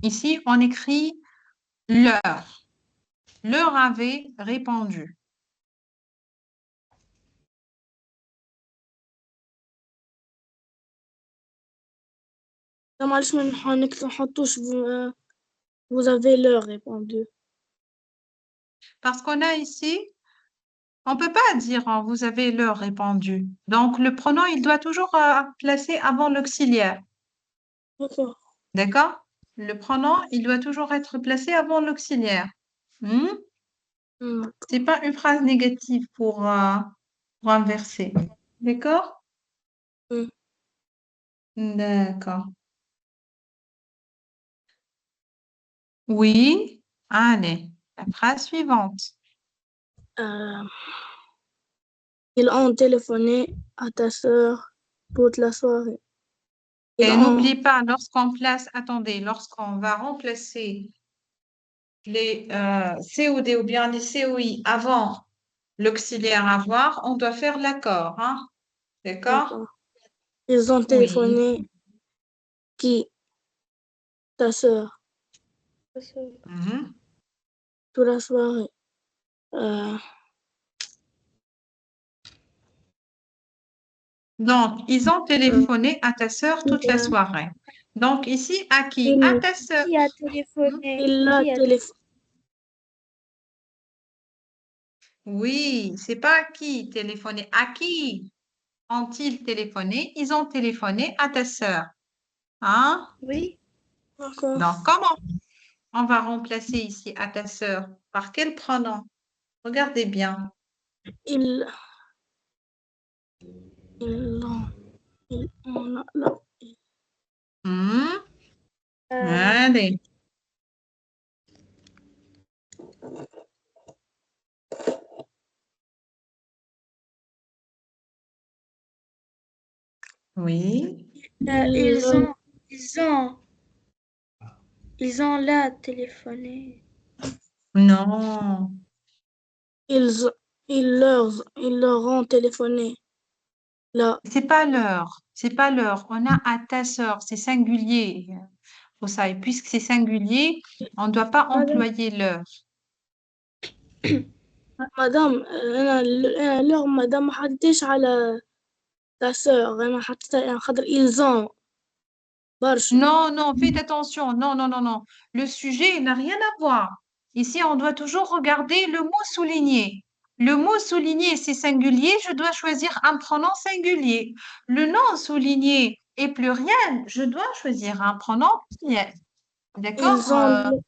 ici, on écrit leur. Leur avait répondu. ده معلش ما نحطوش vous avez l'heure répondu. Parce qu'on a ici, on ne peut pas dire vous avez leur répondu. Donc, le pronom, il doit toujours placer avant l'auxiliaire. D'accord. D'accord? Le pronom, il doit toujours être placé avant l'auxiliaire. Hmm? Hmm. C'est pas une phrase négative pour inverser. D'accord? Hmm. D'accord. Oui. Allez, la phrase suivante. Euh, ils ont téléphoné à ta sœur toute la soirée. Ils Et ont, n'oublie pas, lorsqu'on place, attendez, lorsqu'on va remplacer les COD ou bien les COI avant l'auxiliaire avoir, on doit faire l'accord, hein? D'accord? d'accord. Ils ont Oui. téléphoné qui? Ta sœur Mhm. toute la soirée. Euh, Donc, ils ont euh, téléphoné à ta sœur toute la il, soirée. Donc, ici, à qui? À il, ta sœur. qui a Hmm? téléphoné? il a Qui a téléphoné? téléphoné. Oui, c'est pas à qui téléphoner. À qui ont-ils téléphoné? Ils ont téléphoné à ta sœur. Hein? Oui. D'accord. Donc, comment on va remplacer ici à ta sœur? Par quel pronom? Regardez bien. Ils, ils ont, là. Hmm? Euh, Allez. Oui. euh, Ils, ils ont, ils ont, ils ont là téléphoné. Non. ils, ils leur ont téléphoné. Là. C'est pas l'heure. C'est pas l'heure. On a à ta sœur. C'est singulier. Pour ça. Et puisque c'est singulier, on ne doit pas Madame, employer l'heure. مدام أنا لغة مدام ما حطيتش على تاسوغ أنا حطيتها يعني خاطر إلزون برشا. Non, non, faites attention. Non, non, non, non. Le sujet n'a rien à voir. Ici, on doit toujours regarder le mot souligné. Le mot souligné, c'est singulier. Je dois choisir un pronom singulier. Le nom souligné est pluriel. Je dois choisir un pronom pluriel. Ils D'accord? ont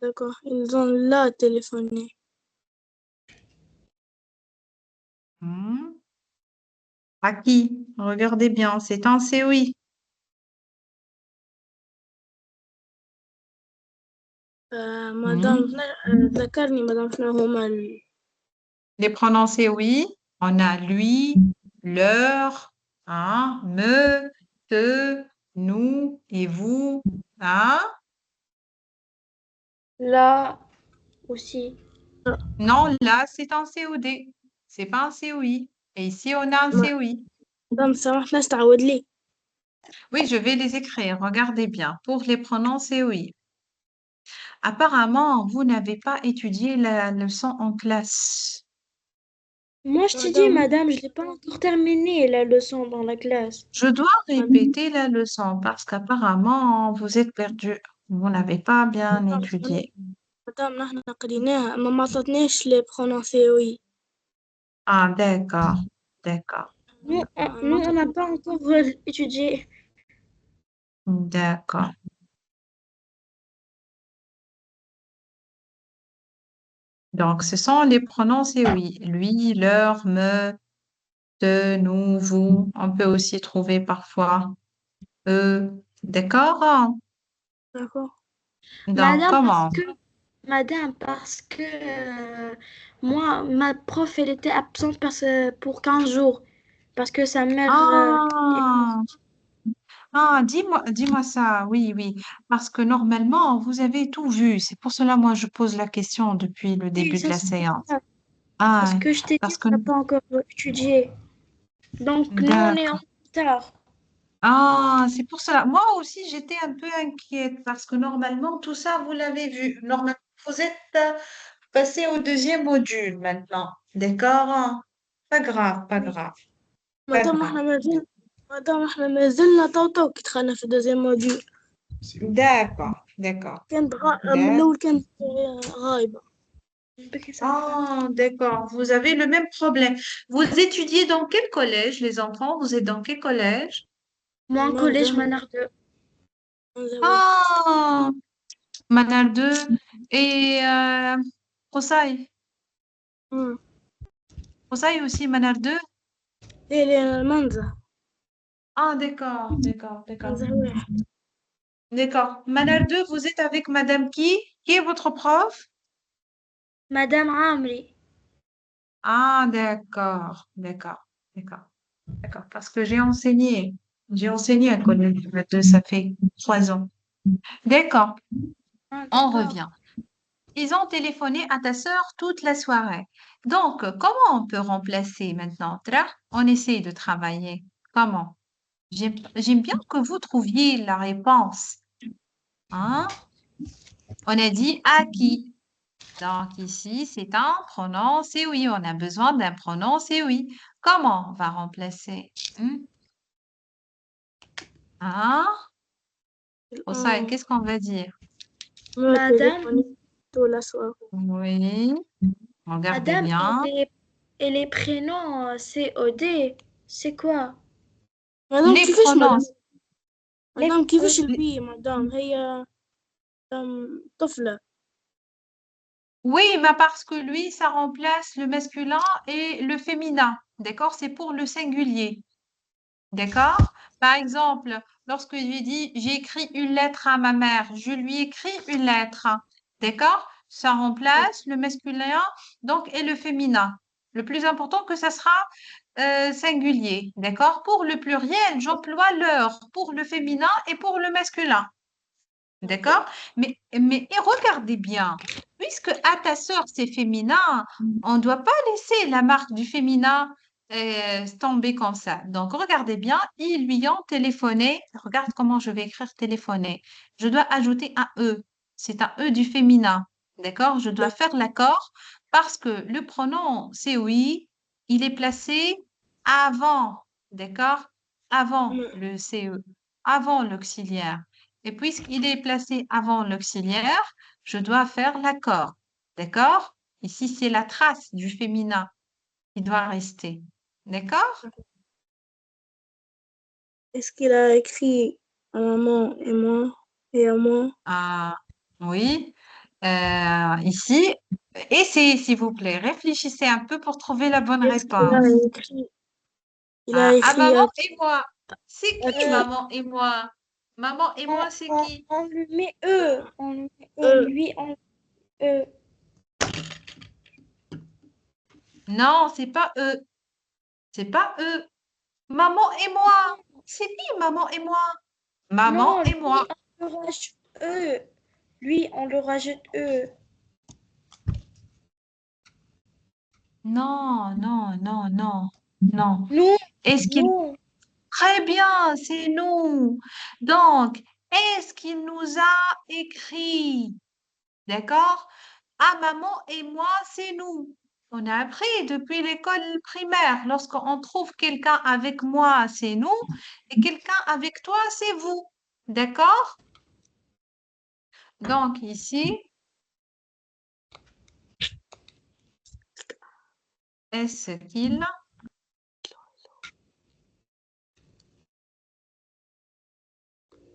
d'accord, ils ont là téléphoné. Hmm. À qui? Regardez bien, c'est un COI. مدام Hmm. ذكرني مدام شنو هما Les pronoms COI, on a lui, leur, hein, me, te, nous et vous. Hein? Là aussi. Non, là, c'est un COD. C'est pas un COI. Et ici, on a un COI. مدام سامحنا تعود لي. Oui, je vais les écrire. Regardez bien. Pour les pronoms COI. Apparemment, vous n'avez pas étudié la leçon en classe. Moi, je t'ai dit, مدام madame, je n'ai pas encore terminé la leçon dans la classe. Je dois répéter la leçon parce qu'apparemment, vous êtes perdu. Vous n'avez pas bien étudié. مدام نحن قريناها أما ما عطتناش لي برونونسي وي. Ah, d'accord, d'accord, Nous, on n'a pas encore étudié. d'accord. Donc, ce sont les pronoms COI. Lui, leur, me. de, nous, vous. On peut aussi trouver parfois eux. D'accord? D'accord. Donc, Madame, comment? parce que moi, ma prof, elle était absente pour 15 jours parce que sa mère est Ah, dis-moi ça, oui, oui, parce que normalement, vous avez tout vu. C'est pour cela, moi, je pose la question depuis le oui, début de ça la c'est séance. ça. Parce Ah, que je t'ai dit, parce que, on n'a pas encore étudié. Donc, nous, on est en d'accord. retard. Ah, c'est pour cela. Moi aussi, j'étais un peu inquiète parce que normalement, tout ça, vous l'avez vu. Normalement, vous êtes passé au deuxième module maintenant. D'accord? Pas grave, pas Oui. grave, ما pas دام grave. احنا ما زلنا ما دام احنا ما زلنا تو كي دخلنا في الدوزيام موديول. D'accord, d'accord. من D'ac- الأول كانت غايبة. Ah, d'accord. Vous avez le même problème. Vous étudiez dans quel collège, les enfants? Vous êtes dans quel collège? Moi, en collège, ماردة Manar 2. واحد. Ah, Manal 2 et Rosaï. Rosaï aussi, Manal 2. هي اللي المنزه Ah, d'accord, d'accord, d'accord. منزه واحد. D'accord. Manal 2, vous êtes avec Madame qui? Qui est votre prof? Madame Amri. Ah, d'accord, d'accord, d'accord, d'accord. Parce que j'ai enseigné. J'ai enseigné à collège Manal 2, ça fait 3 ans. D'accord, Ah, on d'accord. revient. Ils ont téléphoné à ta sœur toute la soirée. Donc, comment on peut remplacer maintenant? On essaie de travailler. Comment? J'aime bien que vous trouviez la réponse. Hein? On a dit à qui? Donc, ici, c'est un pronom, c'est oui. On a besoin d'un pronom, c'est oui. Comment on va remplacer? Hein? Osaï, qu'est-ce qu'on va dire? ما Madame, تليفوني طول الأسواق. Oui, regardez Madame, bien. et les prénoms, COD, c'est quoi? مادام Les كيفاش pronoms. Les, مادام كيفاش oui, البي مادام هي طفلة. Oui, mais parce que lui, ça remplace le masculin et le féminin. D'accord? C'est pour le singulier. D'accord? Par exemple, lorsque je lui dis j'ai écrit une lettre à ma mère, je lui écris une lettre. D'accord? Ça remplace le masculin donc et le féminin. Le plus important que ça sera singulier. D'accord? Pour le pluriel, j'emploie leur pour le féminin et pour le masculin. D'accord? Et regardez bien, puisque à ta sœur, c'est féminin, on ne doit pas laisser la marque du féminin tomber comme ça. Donc, regardez bien, ils lui ont téléphoné. Regarde comment je vais écrire téléphoner. Je dois ajouter un E. C'est un E du féminin. D'accord? Je dois faire l'accord parce que le pronom c'est oui, il est placé avant. D'accord? Avant le CE, avant l'auxiliaire. Et puisqu'il est placé avant l'auxiliaire, je dois faire l'accord. D'accord? Ici, c'est la trace du féminin qui doit rester. D'accord? Est-ce qu'il a écrit à maman et moi et à moi? Ah, oui. Ici, essayez, s'il vous plaît. Réfléchissez un peu pour trouver la bonne Est-ce qu'il a réponse. écrit Il a À écrit maman et moi. C'est qui euh, maman et moi? Maman et moi, c'est qui? on lui met E. On lui met E. E. Lui, on E. Non, c'est pas eux. C'est pas eux. Maman et moi. C'est qui maman et moi? Maman Non, et lui, moi. on le rajoute E. Lui, on le rajoute E. Non, non, non, non, non. Nous, Est-ce qu'il... nous. Très bien, c'est nous. Donc, est-ce qu'il nous a écrit? D'accord? Ah, maman et moi, c'est nous. On a appris depuis l'école primaire. Lorsqu'on trouve quelqu'un avec moi, c'est nous. Et quelqu'un avec toi, c'est vous. D'accord? Donc, ici, est-ce qu'il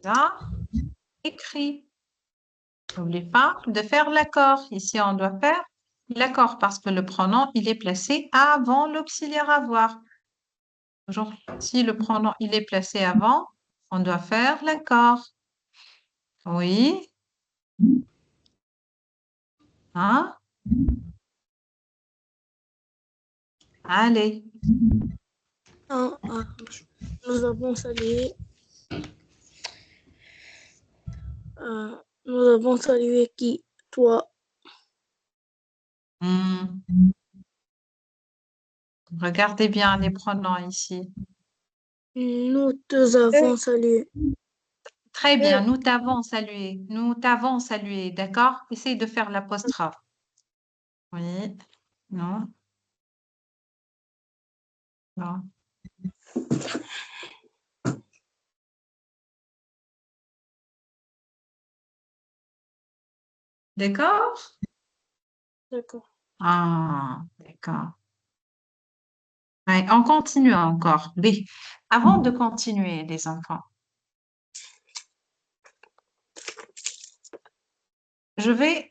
a écrit? N'oublie pas de faire l'accord. Ici, on doit faire l'accord parce que le pronom, il est placé avant l'auxiliaire avoir. Toujours, si le pronom il est placé avant, on doit faire l'accord. Oui. Hein? Allez. Ah, nous avons salué. Nous avons salué qui? Toi. Hmm. Regardez bien les pronoms ici. Nous te avons salué. Très bien, nous t'avons salué. Nous t'avons salué, d'accord? Essaye de faire l'apostrophe. Oui. Non. Non. D'accord? D'accord. Ah, d'accord. Ouais, on continue encore. Oui. Avant de continuer, les enfants, je vais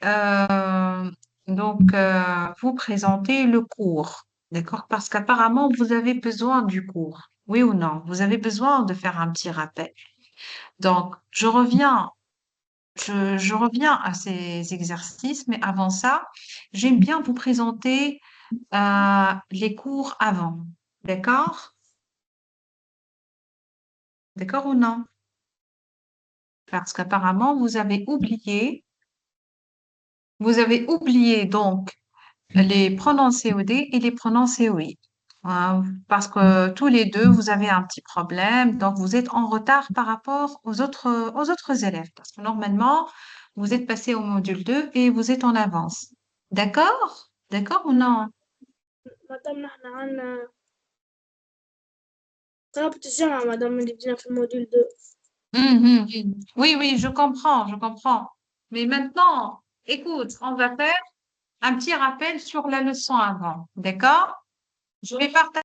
vous présenter le cours, d'accord? Parce qu'apparemment, vous avez besoin du cours. Oui ou non? Vous avez besoin de faire un petit rappel. Donc, je reviens à ces exercices, mais avant ça, j'aime bien vous présenter les cours avant. D'accord? D'accord ou non? Parce qu'apparemment, vous avez oublié donc les pronoms COD et les pronoms COI. Parce que tous les deux, vous avez un petit problème, donc vous êtes en retard par rapport aux autres élèves. Parce que normalement, vous êtes passé au module 2 et vous êtes en avance. D'accord? D'accord ou non? مادام نحن عنا رابط الجامعة مادام اللي بدينا في الموديول 2. Oui, oui, oui, je comprends, je comprends. Mais maintenant, écoute, on va faire un petit rappel sur la leçon avant. D'accord? Je vais partager.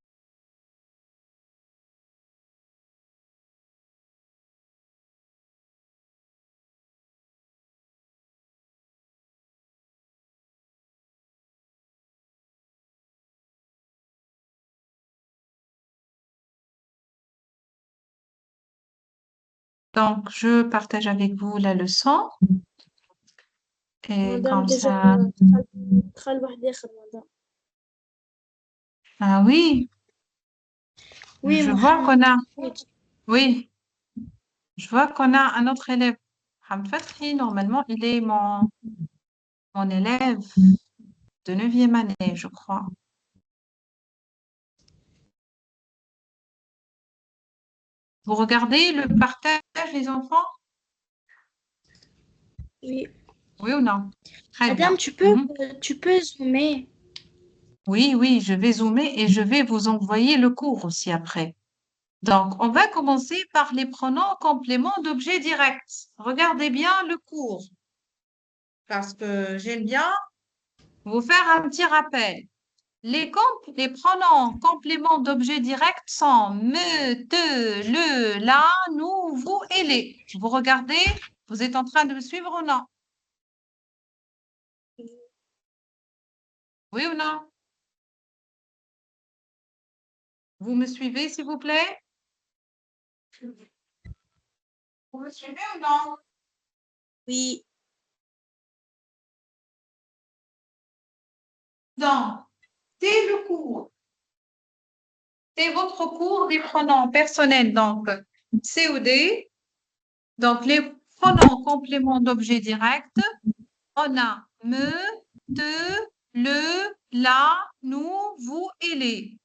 Donc, je partage avec vous la leçon. Et مادام comme ديجا ça, دخل واحد آخر مادام. ah oui, Oui, je vois qu'on a, Mohamed. oui, je vois qu'on a un autre élève. Hamd Fathi, normalement, il est mon élève de 9e année, je crois. Vous regardez le partage, les enfants? Oui. Oui ou non? Très Madame, bien. Mhm. tu peux zoomer. Oui, oui, je vais zoomer et je vais vous envoyer le cours aussi après. Donc, on va commencer par les pronoms compléments d'objet direct. Regardez bien le cours parce que j'aime bien vous faire un petit rappel. Les pronoms compléments d'objet direct sont me, te, le, la, nous, vous et les. Vous regardez, vous êtes en train de me suivre ou non? Oui ou non? Vous me suivez, s'il vous plaît? Vous me suivez ou non? Oui. Donc, c'est le cours. C'est votre cours des pronoms personnels, donc COD. Donc, les pronoms compléments d'objet direct, on a me, te, le, la, nous, vous et les.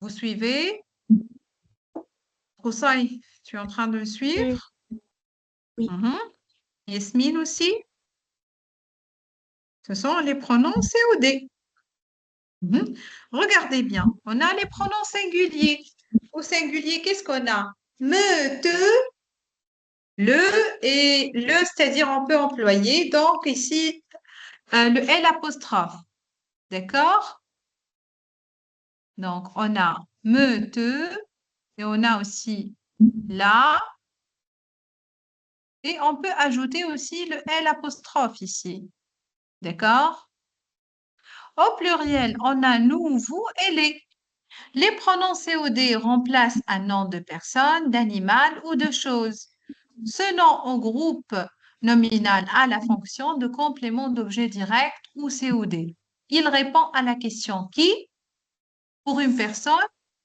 Vous suivez? Roussaï, tu es en train de me suivre? Oui. Mhm. Yasmine aussi? Ce sont les pronoms COD. Mhm. Regardez bien, on a les pronoms singuliers. Au singulier, qu'est-ce qu'on a? Me, te, le et le, c'est-à-dire on peut employer. Donc ici, le L apostrophe. D'accord? Donc on a me, te et on a aussi la. Et on peut ajouter aussi le L apostrophe ici. D'accord? Au pluriel, on a nous, vous et les. Les pronoms COD remplacent un nom de personne, d'animal ou de chose. Ce nom au groupe nominal a la fonction de complément d'objet direct ou COD. Il répond à la question qui pour une personne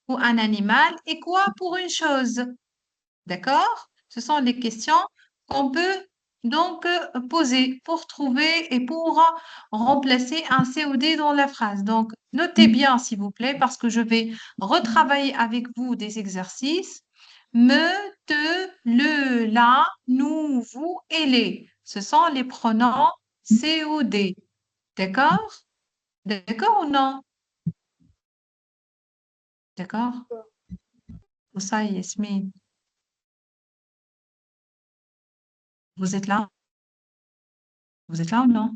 ou un animal et quoi pour une chose. D'accord? Ce sont les questions qu'on peut donc poser pour trouver et pour remplacer un COD dans la phrase. Donc, notez bien, s'il vous plaît, parce que je vais retravailler avec vous des exercices. Me, te, le, la, nous, vous et les. Ce sont les pronoms COD. D'accord? D'accord ou non? D'accord? Pour ça, Yasmine, vous êtes là? Vous êtes là ou non?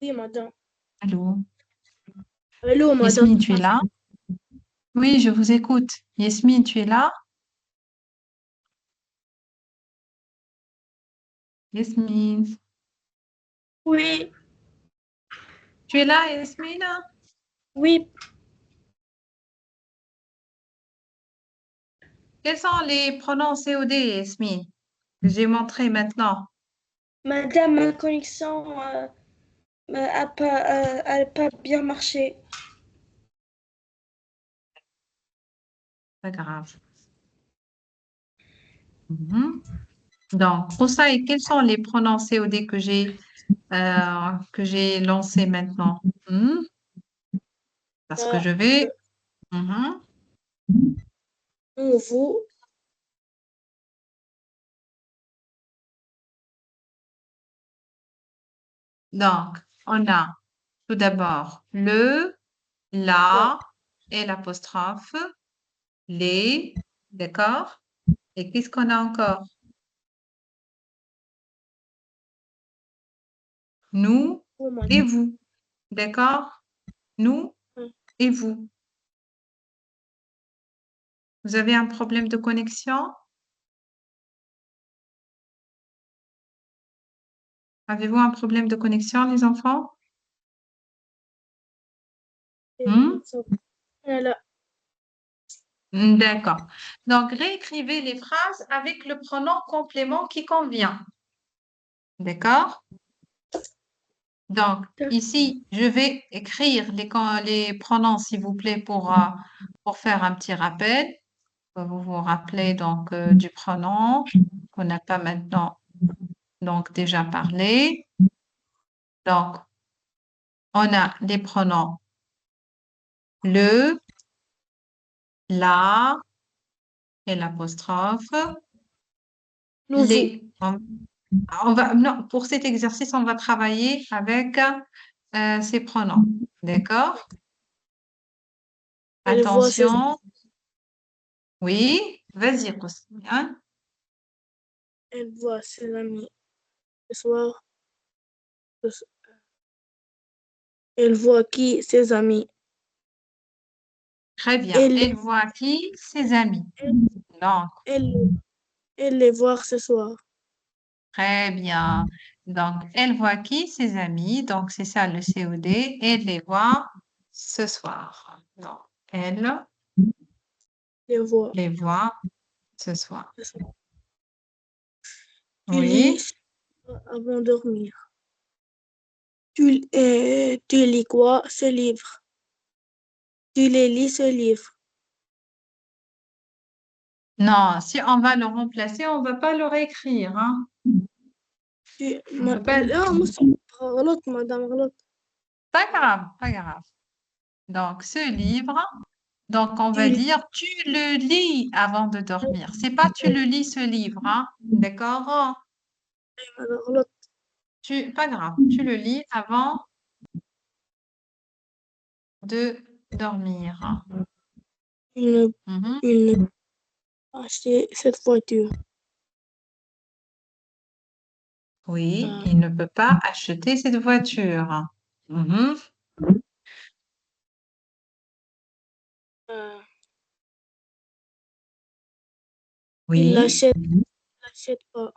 Oui, madame. Allô? Allô, madame. Yasmine, tu es là? Oui, je vous écoute. Yasmine, tu es là? Yasmine. Oui, Tu es là, Yasmine? oui, Quels sont les pronoms COD, Yasmine, que j'ai montré maintenant? madame, ma connexion a pas bien marché. Pas grave. Mhm. Donc, pour ça, et quels sont les pronoms COD que j'ai lancés maintenant? Parce que Euh, je vais. Mhm. nous, vous, Donc, on a tout d'abord le, là, la et l'apostrophe, les, d'accord? Et qu'est-ce qu'on a encore? Nous vous, et madame. vous, d'accord? Nous Hum, et vous. Vous avez un problème de connexion? Avez-vous un problème de connexion, les enfants? Hmm? Là, D'accord. Donc, réécrivez les phrases avec le pronom complément qui convient. D'accord? Donc, ici, je vais écrire les pronoms, s'il vous plaît, pour faire un petit rappel. Vous vous rappelez donc du pronom qu'on n'a pas maintenant donc déjà parlé. Donc, on a les pronoms le, la et l'apostrophe. nous, vous. Les, non, pour cet exercice, on va travailler avec ces pronoms. D'accord? Elle voit ses, Attention. Oui, vas-y, Rossini, hein? elle voit ses amis ce soir. ce- Elle voit qui? Ses amis. Très bien. Elle, Elle voit qui? Ses amis. Donc, elle, elle les voit ce soir. très bien. Donc, elle voit qui? Ses amis. Donc, c'est ça le COD. Elle les voit ce soir. Donc, elle Les voit les voit ce soir. ce soir. Tu Oui. lis avant de dormir. Tu lis quoi? Ce livre. Tu les lis ce livre. Non, si on va le remplacer, on ne va pas le réécrire, hein. On peut pas. لا غلط مدام غلط. Pas grave, pas grave. Donc, ce livre, donc on va Tu dire tu le lis avant de dormir. C'est pas tu le lis ce livre, hein. D'accord? غلط. Pas grave, tu le lis avant de dormir. Il ne, Mhm. il ne pas acheter cette voiture. Oui, Euh, il ne peut pas acheter cette voiture. Mhm. euh, il Oui, l'achète pas.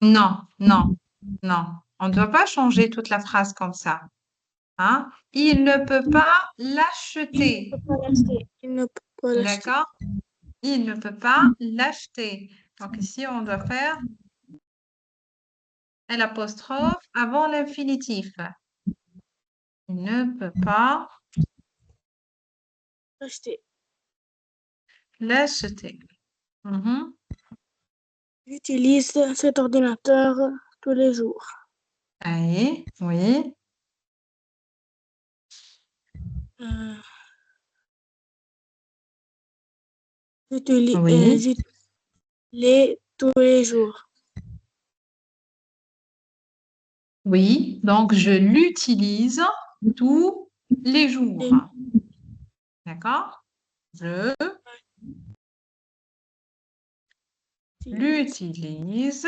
non, non, non. On ne doit pas changer toute la phrase comme ça, Hein? Il ne peut pas l'acheter. Il ne peut pas l'acheter. D'accord? Il ne peut pas l'acheter. Donc ici, on doit faire l'apostrophe avant l'infinitif. Il ne peut pas L'acheter. l'acheter. Mhm. J'utilise cet ordinateur tous les jours. Oui, oui, Euh, j'utilise oui, les tous les jours. oui. Donc, je l'utilise tous les jours. D'accord? Je l'utilise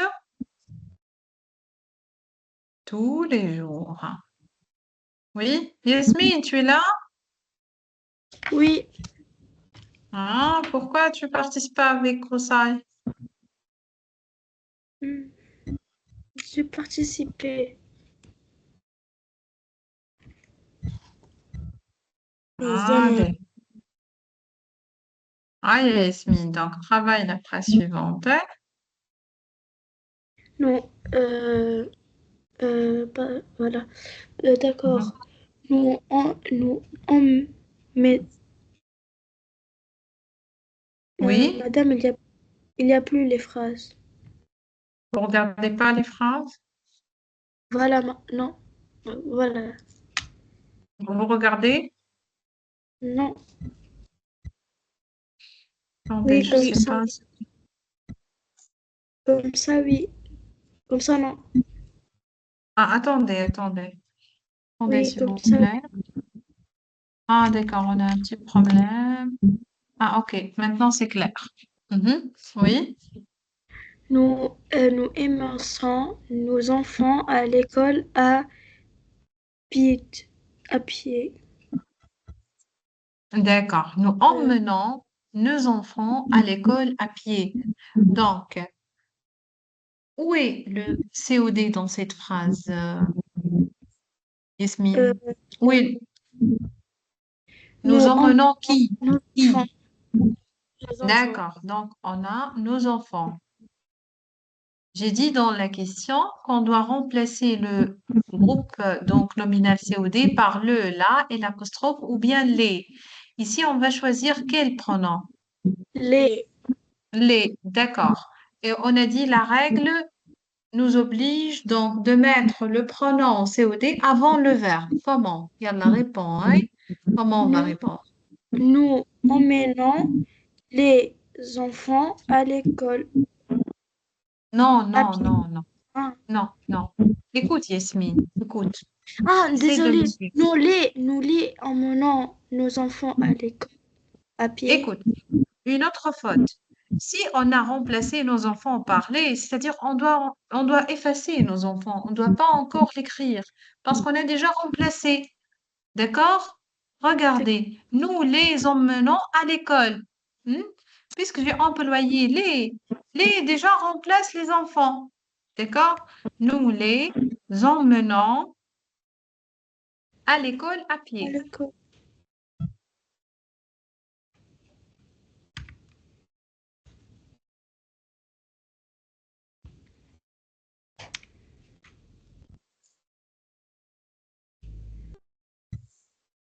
tous les jours. Oui, Yasmine, tu es là? Oui, Ah, pourquoi tu participes pas avec Rosaï? hmm, j'ai participé. Ah, Deuxième, ah, Yasmine, donc travaille la phrase suivante. Non, voilà. Mhm. D'accord. Nous, mais Oui, madame, il y a plus les phrases. vous ne regardez pas les phrases? Voilà, non, voilà. Vous regardez? Non, Attendez, oui, je sais pas. comme ça, oui, comme ça, non. Ah, attendez. Attendez, Oui, s'il comme vous ça. plaît. Ah, d'accord, on a un petit problème. Ah, ok, maintenant c'est clair. Mhm. Oui, Nous émersons nos enfants à l'école pied, à pied. d'accord. Nous Euh, emmenons nos enfants à l'école à pied. Donc, où est le COD dans cette phrase, euh, Yasmine? Où est... Nous nous emmenons emmenons qui? nos enfants. Qui? les enfants. D'accord, donc on a nos enfants. J'ai dit dans la question qu'on doit remplacer le groupe donc nominal COD par le, la et l'apostrophe ou bien les. Ici, on va choisir quel pronom? Les, Les, d'accord. Et on a dit la règle nous oblige donc de mettre le pronom COD avant le verbe. Comment? Il y a la réponse, hein? Comment on va nous, répondre? nous emmenons les enfants à l'école Non, à non, pied. non, non, Ah, non, non. Écoute, Yasmine, écoute. Essaie de me désolé. suivre. Nous les emmenons nos enfants à l'école à pied. Écoute. Une autre faute. Si on a remplacé nos enfants par les, c'est-à-dire on doit effacer nos enfants, on ne doit pas encore l'écrire parce qu'on a déjà remplacé. D'accord? Regardez, nous les emmenons à l'école. Hmm? Puisque j'ai employé les déjà remplace les enfants. D'accord? Nous les emmenons à l'école à À pied. l'école.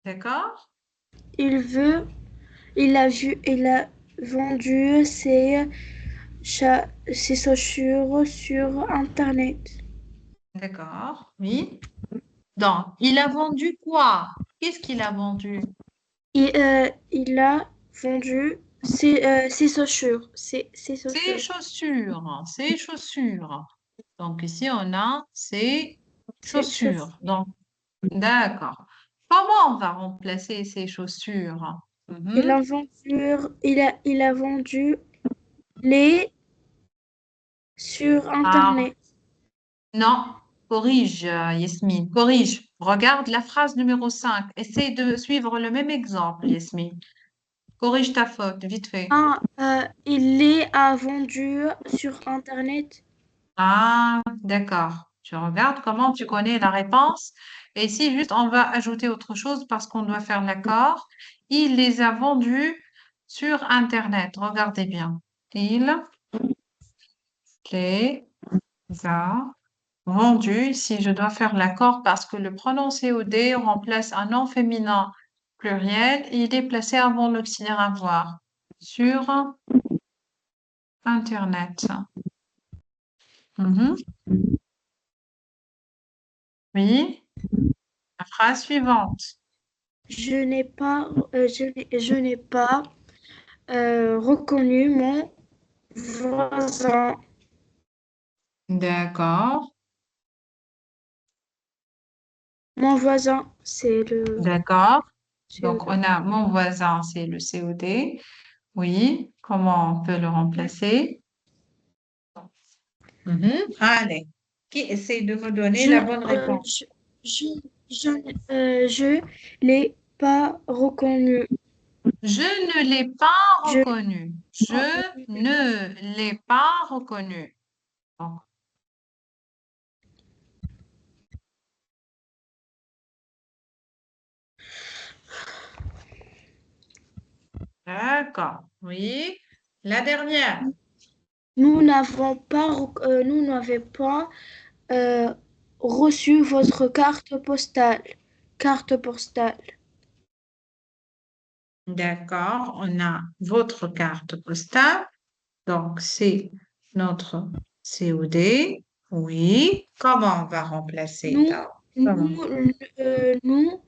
D'accord? Il veut, il a vendu ses chaussures sur Internet. D'accord. Oui. Donc, il a vendu quoi? Qu'est-ce qu'il a vendu? Il a vendu ses chaussures. Ses Ses chaussures. chaussures, ses chaussures. Donc, ici, on a ses Ses chaussures. chaussures. Donc, d'accord. Comment on va remplacer ces chaussures? Mhm. Il a vendu les sur Ah, Internet. non. Corrige, Yasmine. Corrige. Regarde la phrase numéro 5. Essaye de suivre le même exemple, Yasmine. Corrige ta faute, vite fait. Il les a vendus sur Internet. Ah, d'accord. Tu regardes comment tu connais la réponse. Et ici, juste, on va ajouter autre chose parce qu'on doit faire l'accord. Il les a vendus sur Internet. Regardez bien. Il les a vendus. Ici, je dois faire l'accord parce que le pronom COD remplace un nom féminin pluriel. Il est placé avant l'auxiliaire avoir sur Internet. Mhm. Oui, la phrase suivante. Je n'ai pas, je n'ai pas reconnu mon voisin. D'accord, Mon voisin, c'est le d'accord. Donc, CE2. on a mon voisin, c'est le COD. Oui, comment on peut le remplacer? Mhm. Allez, qui essaie de me donner Je, la bonne euh, réponse? je, je, je l'ai pas reconnu. Je ne l'ai pas Je, reconnu. Je ne l'ai pas reconnu. Bon, d'accord. Oui. La dernière. nous n'avons pas euh, reçu votre carte postale. Carte postale. D'accord. On a votre carte postale. Donc, c'est notre COD. Oui. Comment on va remplacer? Nous, Donc, comment? nous,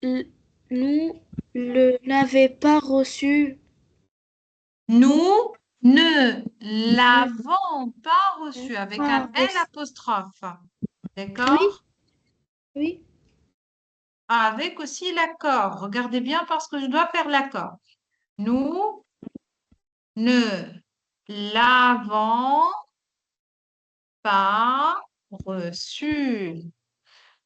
nous, nous le n'avons pas reçu. Nous ne Nous l'avons pas n'avons reçu avec un pas L reçu. apostrophe. Oui, D'accord? oui, Avec aussi l'accord. Regardez bien parce que je dois faire l'accord. Nous ne l'avons pas reçu.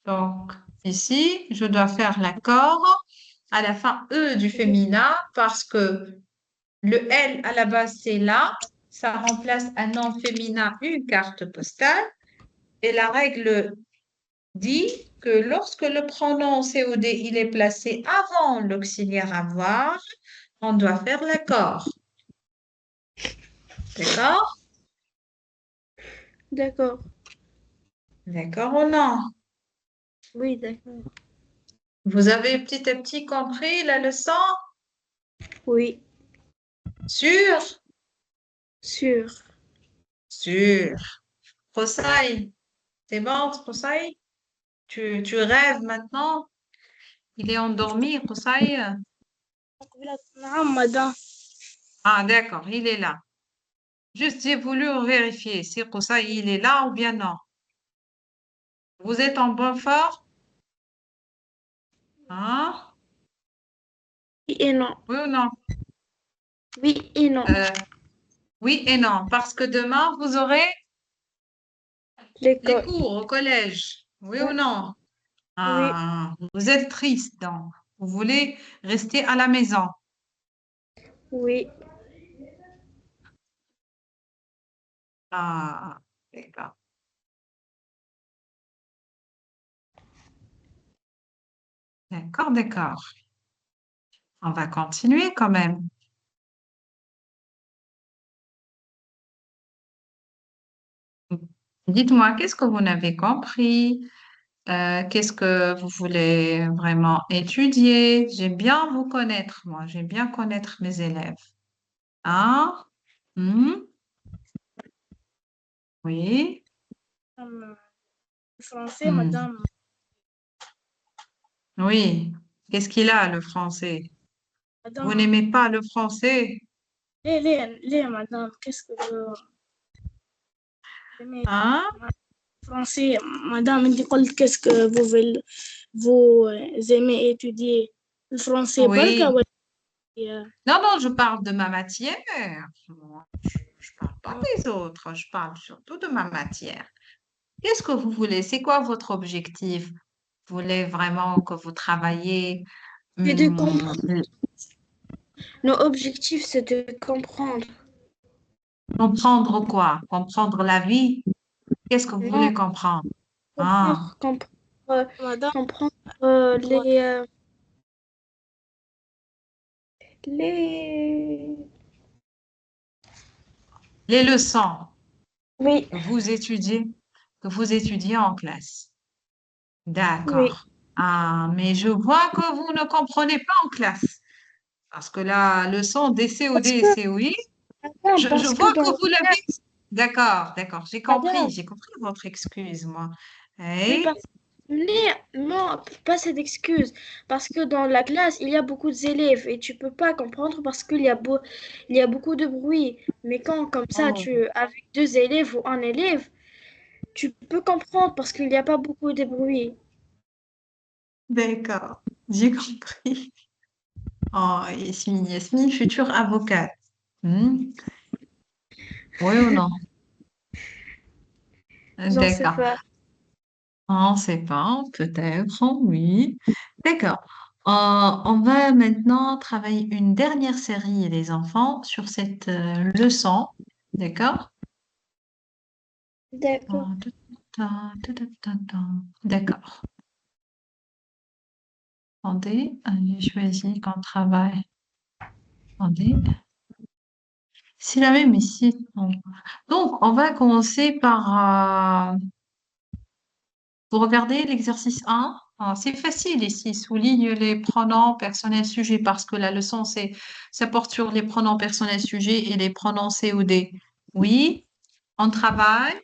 Donc, ici, je dois faire l'accord à la fin E du féminin parce que le L à la base, c'est là. Ça remplace un nom féminin, une carte postale. Et la règle dit que lorsque le pronom COD il est placé avant l'auxiliaire avoir, on doit faire l'accord. D'accord? d'accord. D'accord ou non? Oui, d'accord. Vous avez petit à petit compris la leçon? Oui, Sûr? sûr. Sûr. Rosaï, c'est bon, Rosaï? Tu rêves maintenant? Il est endormi, Rosaï? نعم مدام. Ah, d'accord, il est là. Juste, j'ai voulu vérifier si Rosaï, il est là ou bien non. Vous êtes en bonne forme? Hein? Oui et non. Oui ou non? Oui et non. Euh, oui et non, parce que demain, vous aurez les L'école. cours au collège. Oui ou non? Oui, Ah, vous êtes triste, donc. Vous voulez rester à la maison. oui. Ah, d'accord. D'accord, d'accord. On va continuer quand même. Dites-moi, qu'est-ce que vous n'avez compris? Qu'est-ce que vous voulez vraiment étudier? J'aime bien vous connaître, moi. J'aime bien connaître mes élèves. Hein? Hmm? Oui. الفرنسي Hmm. مدام. Oui. Qu'est-ce qu'il a, le français? Vous مدام n'aimez pas le français? ليه مدام qu'est-ce que Hein? français madame انت قلت qu'est-ce que vous aimez étudier le français بركة Oui. ولا Non, non, je parle de ma matière. Moi, je parle pas des autres. Je parle surtout de ma matière. Qu'est-ce que vous voulez? C'est quoi votre objectif? Vous voulez vraiment que vous travaillez, C'est de hum, comprendre. Nos objectifs, c'est de comprendre. comprendre quoi? Comprendre la vie? Qu'est-ce que vous Non, voulez comprendre? Ah, comprendre, comprendre. Madame, comprendre toi, les... Les leçons Oui, que vous étudiez en classe. oui. D'accord. Ah, mais je vois que vous ne comprenez pas en classe. Parce que la leçon des COD Parce et que, COI, madame, je parce que vois dans que la vous l'avez. classe, D'accord, d'accord. madame, J'ai compris votre excuse, moi. oui, Oui, parce mais non, pas cette excuse. Parce que dans la classe, il y a beaucoup d'élèves et tu peux pas comprendre parce il y a beaucoup de bruit. Mais quand, comme ça, oh, avec deux élèves ou un élève, tu peux comprendre parce qu'il n'y a pas beaucoup de bruit. d'accord. J'ai compris. Oh, Yasmine, future avocate. Hmm, oui ou non? J'en sais D'accord. pas. On ne sait pas, peut-être, oui. D'accord. On va maintenant travailler une dernière série, les enfants, sur cette leçon. D'accord? D'accord. D'accord. Attendez, j'ai choisi qu'on travaille. Attendez. C'est la même ici. Donc, on va commencer par vous regardez l'exercice 1. Ah, c'est facile ici. Souligne les pronoms personnels sujets parce que la leçon, ça porte sur les pronoms personnels sujets et les pronoms COD. Oui, on travaille.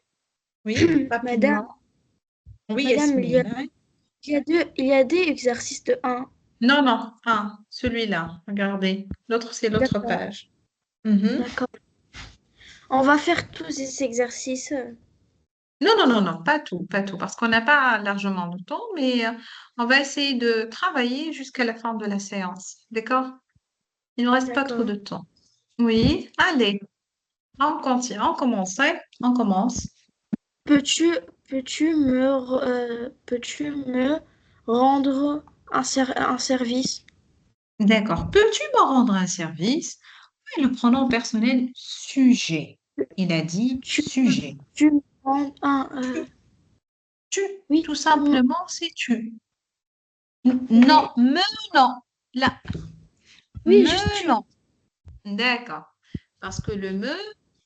Oui, Madame, rapidement. Oui, madame, Yasmine. Hein. il y a des exercices de un. Non, non, celui-là. Regardez. L'autre, c'est l'autre D'accord, page. Mhm. d'accord. On va faire tous ces exercices. Non, non, non, non, pas tout, parce qu'on n'a pas largement de temps, mais on va essayer de travailler jusqu'à la fin de la séance. D'accord? Il ne reste pas trop D'accord. de temps. Oui, allez, on continue, on commence, hein. On commence. Peux-tu, peux-tu me rendre un service? D'accord. Peux-tu me rendre un service? Oui, le pronom personnel sujet. Il a dit Tu, sujet. tu me rends un, Tu, tu, oui, tout simplement, c'est tu. Non, oui, non. Là, oui, juste tu. non. D'accord. Parce que le me,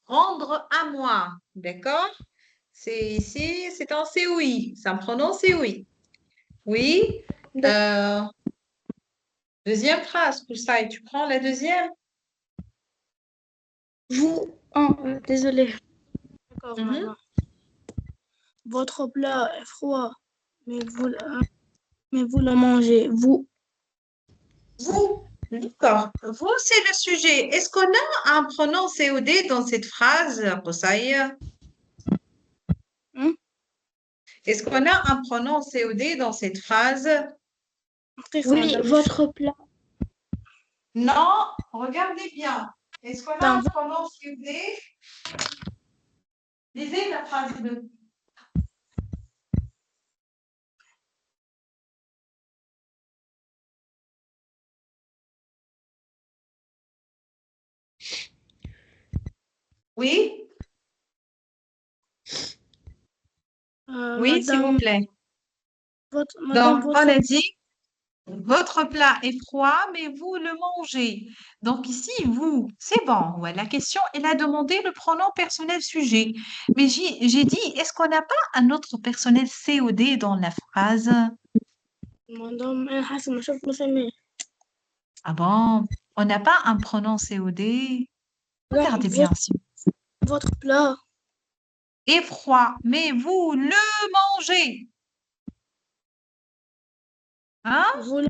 rendre à moi. D'accord? C'est ici, c'est en COI. Ça me prononce COI. Oui. D'ac- Euh, deuxième phrase, ça, et tu prends la deuxième. Vous, un, désolé. d'accord, Mhm. madame. Votre plat est froid, mais mais vous le mangez. Vous, Vous, d'accord. Vous, c'est le sujet. Est-ce qu'on a un pronom COD dans cette phrase, Rosaï? hein? Est-ce qu'on a un pronom COD dans cette phrase? Après, Oui, madame, votre plat. Non, regardez bien. Est-ce qu'on a madame, un pronom COD? Lisez la phrase 2. Oui, oui, s'il vous madame, plaît. madame, Donc, on votre, a dit, votre plat est froid, mais vous le mangez. Donc ici, vous, c'est bon. Ouais, la question, elle a demandé le pronom personnel sujet. Mais j'ai dit, est-ce qu'on n'a pas un autre personnel COD dans la phrase? madame, أنا حاسة ما شفت مسامير. Ah bon, on n'a pas un pronom COD? Madame, Regardez bien, si votre plat, est froid, mais vous le mangez. Hein? vous,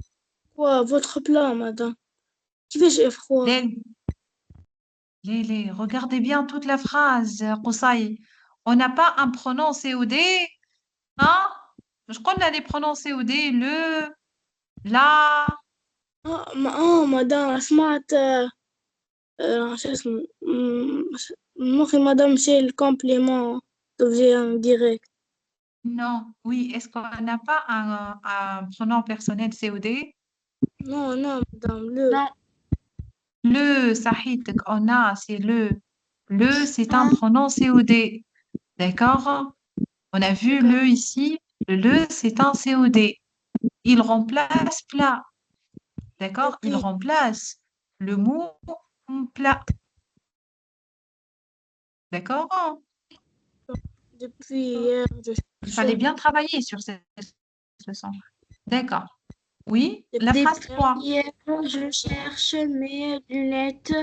quoi, votre plat, madame. كيفاش froid? Les, regardez bien toute la phrase, Koussaï. On n'a pas un pronom COD, hein? Je crois qu'on a des pronoms COD, la. مدام سمعت شو اسمه مخي مدام شيء الكومبليمون devient direct. Non, oui, est-ce qu'on n'a pas un pronom personnel COD? Non, non, madame, le. Non, Le, Sahid, on a, c'est le. Le, c'est un un, pronom COD. D'accord? On a vu d'accord. le ici. Le, c'est un COD. Il remplace plat. D'accord? Il Depuis, remplace le mot plat. D'accord? depuis hier, je Il fallait cherche. bien travailler sur cette leçon. D'accord. Oui, la Depuis phrase Depuis 3. hier, je cherche mes lunettes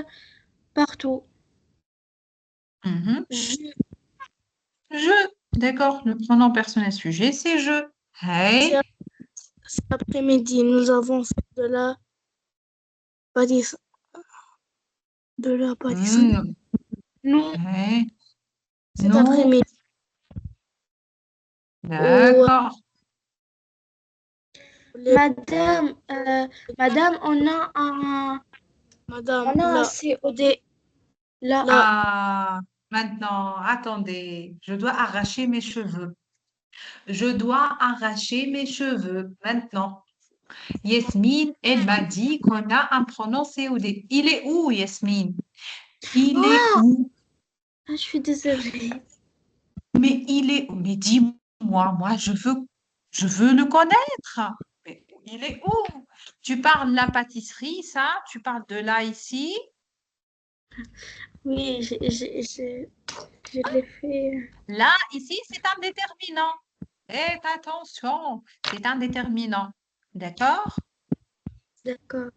partout. Mhm. Je, Je. D'accord. Le pronom personnel sujet, c'est je. Hey. cet après-midi, nous avons fait pâtiss- de la pâtisserie. Hmm. nous, Hey. Cet Nous. après-midi, au, D'accord. les- madame, madame, madame, on a un COD là. là, Ah, maintenant, attendez. Je dois arracher mes cheveux. Je dois arracher mes cheveux. Maintenant. Yasmine, elle m'a dit qu'on a un pronom COD. Il est où, Yasmine? Il est Ah, où? je suis désolée. Mais il est où? Mais dis-moi, moi, je veux le connaître. Mais il est où? Tu parles de la pâtisserie, ça? Tu parles de là, ici? Oui, je l'ai fait. Là, ici, c'est un déterminant. Faites attention, c'est un déterminant. D'accord? D'accord.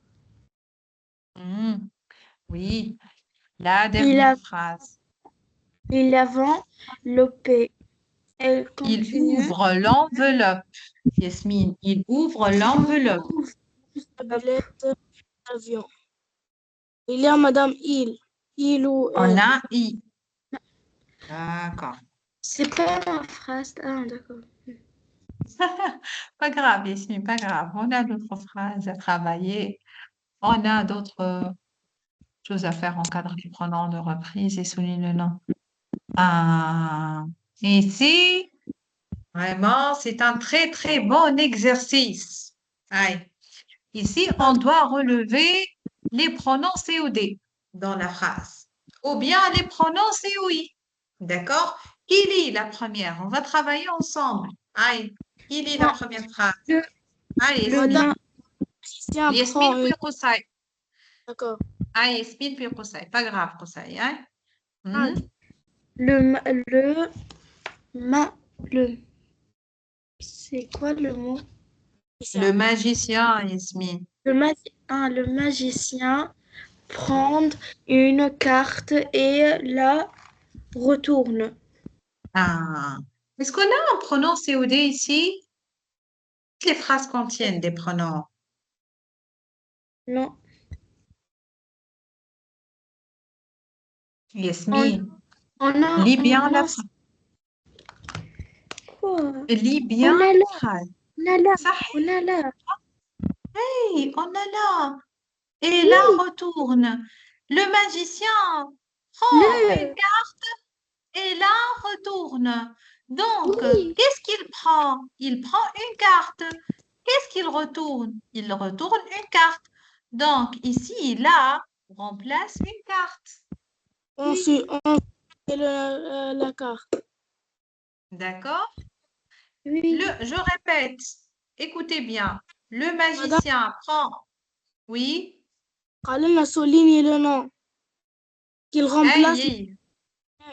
Hmm, oui, la Il dernière a, phrase. il avant l'OP. Elle Il continue. ouvre l'enveloppe. Yasmine, il ouvre l'enveloppe. tablette d'avion. Il y a madame il ou On elle. a I. D'accord. C'est pas ma phrase. Ah, d'accord. Pas grave, Yasmine, pas grave. On a d'autres phrases à travailler. On a d'autres choses à faire en cadre des pronoms de reprise et souligne le nom. Ah, ici, vraiment, c'est un très, très bon exercice. Aïe. Ici, on doit relever les pronoms COD dans la phrase. Ou bien les pronoms COI. D'accord? Qui lit la première? On va travailler ensemble. Aïe. Qui lit la Non, première phrase? le, Aïe, le Yasmine. main. Christian Yasmine prend puis une. Qusay. D'accord. Aïe, Yasmine puis Qusay. Pas grave, Qusay. Hein? Ah, Hmm? Le, ma- le, ma, le. C'est quoi le mot? Le Christian. magicien, Yasmine. Le magicien prend une carte et la retourne. Ah. Est-ce qu'on a un pronom COD ici? Les phrases contiennent des pronoms. Non, on, Yasmine, on a, lis bien la on a phrase. quoi? Lis bien On a la là, phrase. on a là, Ça, on a là. hey, on a là. Et là, Oui, retourne. Le magicien prend une le, carte et là, retourne. Donc, oui, qu'est-ce qu'il prend? Il prend une carte. Qu'est-ce qu'il retourne? Il retourne une carte. Donc, ici, là, remplace une carte. Ensuite, on fait la carte. D'accord? oui. Je répète, écoutez bien. Le Madame, magicien prend, oui, Khalil souligne le nom. Qu'il remplace aïe,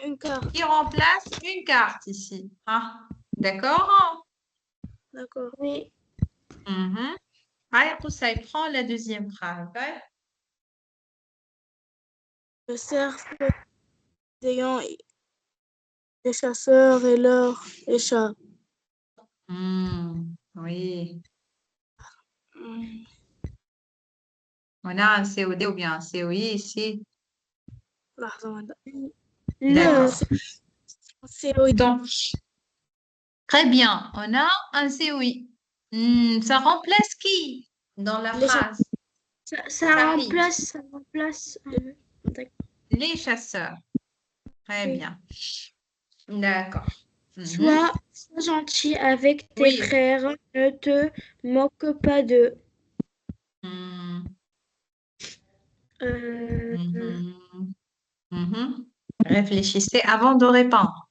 une carte. qui remplace une carte ici. Hein? D'accord? D'accord. Oui, Mhm. Aïe, Koussaï, prend la deuxième phrase. Ouais. Le cercle ayant les chasseurs et leurs écharpes. Oui. Hmm. On a un COD ou bien un COI ici. لحظة واحدة. le, D'accord. C'est oui. Donc, très bien. On a un COI. Ça remplace qui dans la Les chasseurs. phrase? ça Sahi. remplace, ça remplace. D'accord, Les chasseurs. Très oui. bien. D'accord. Mhm. Sois gentil avec tes Oui. frères, ne te moque pas d'eux. Hmm, Euh, mhm, mhm. Réfléchissez avant de répondre.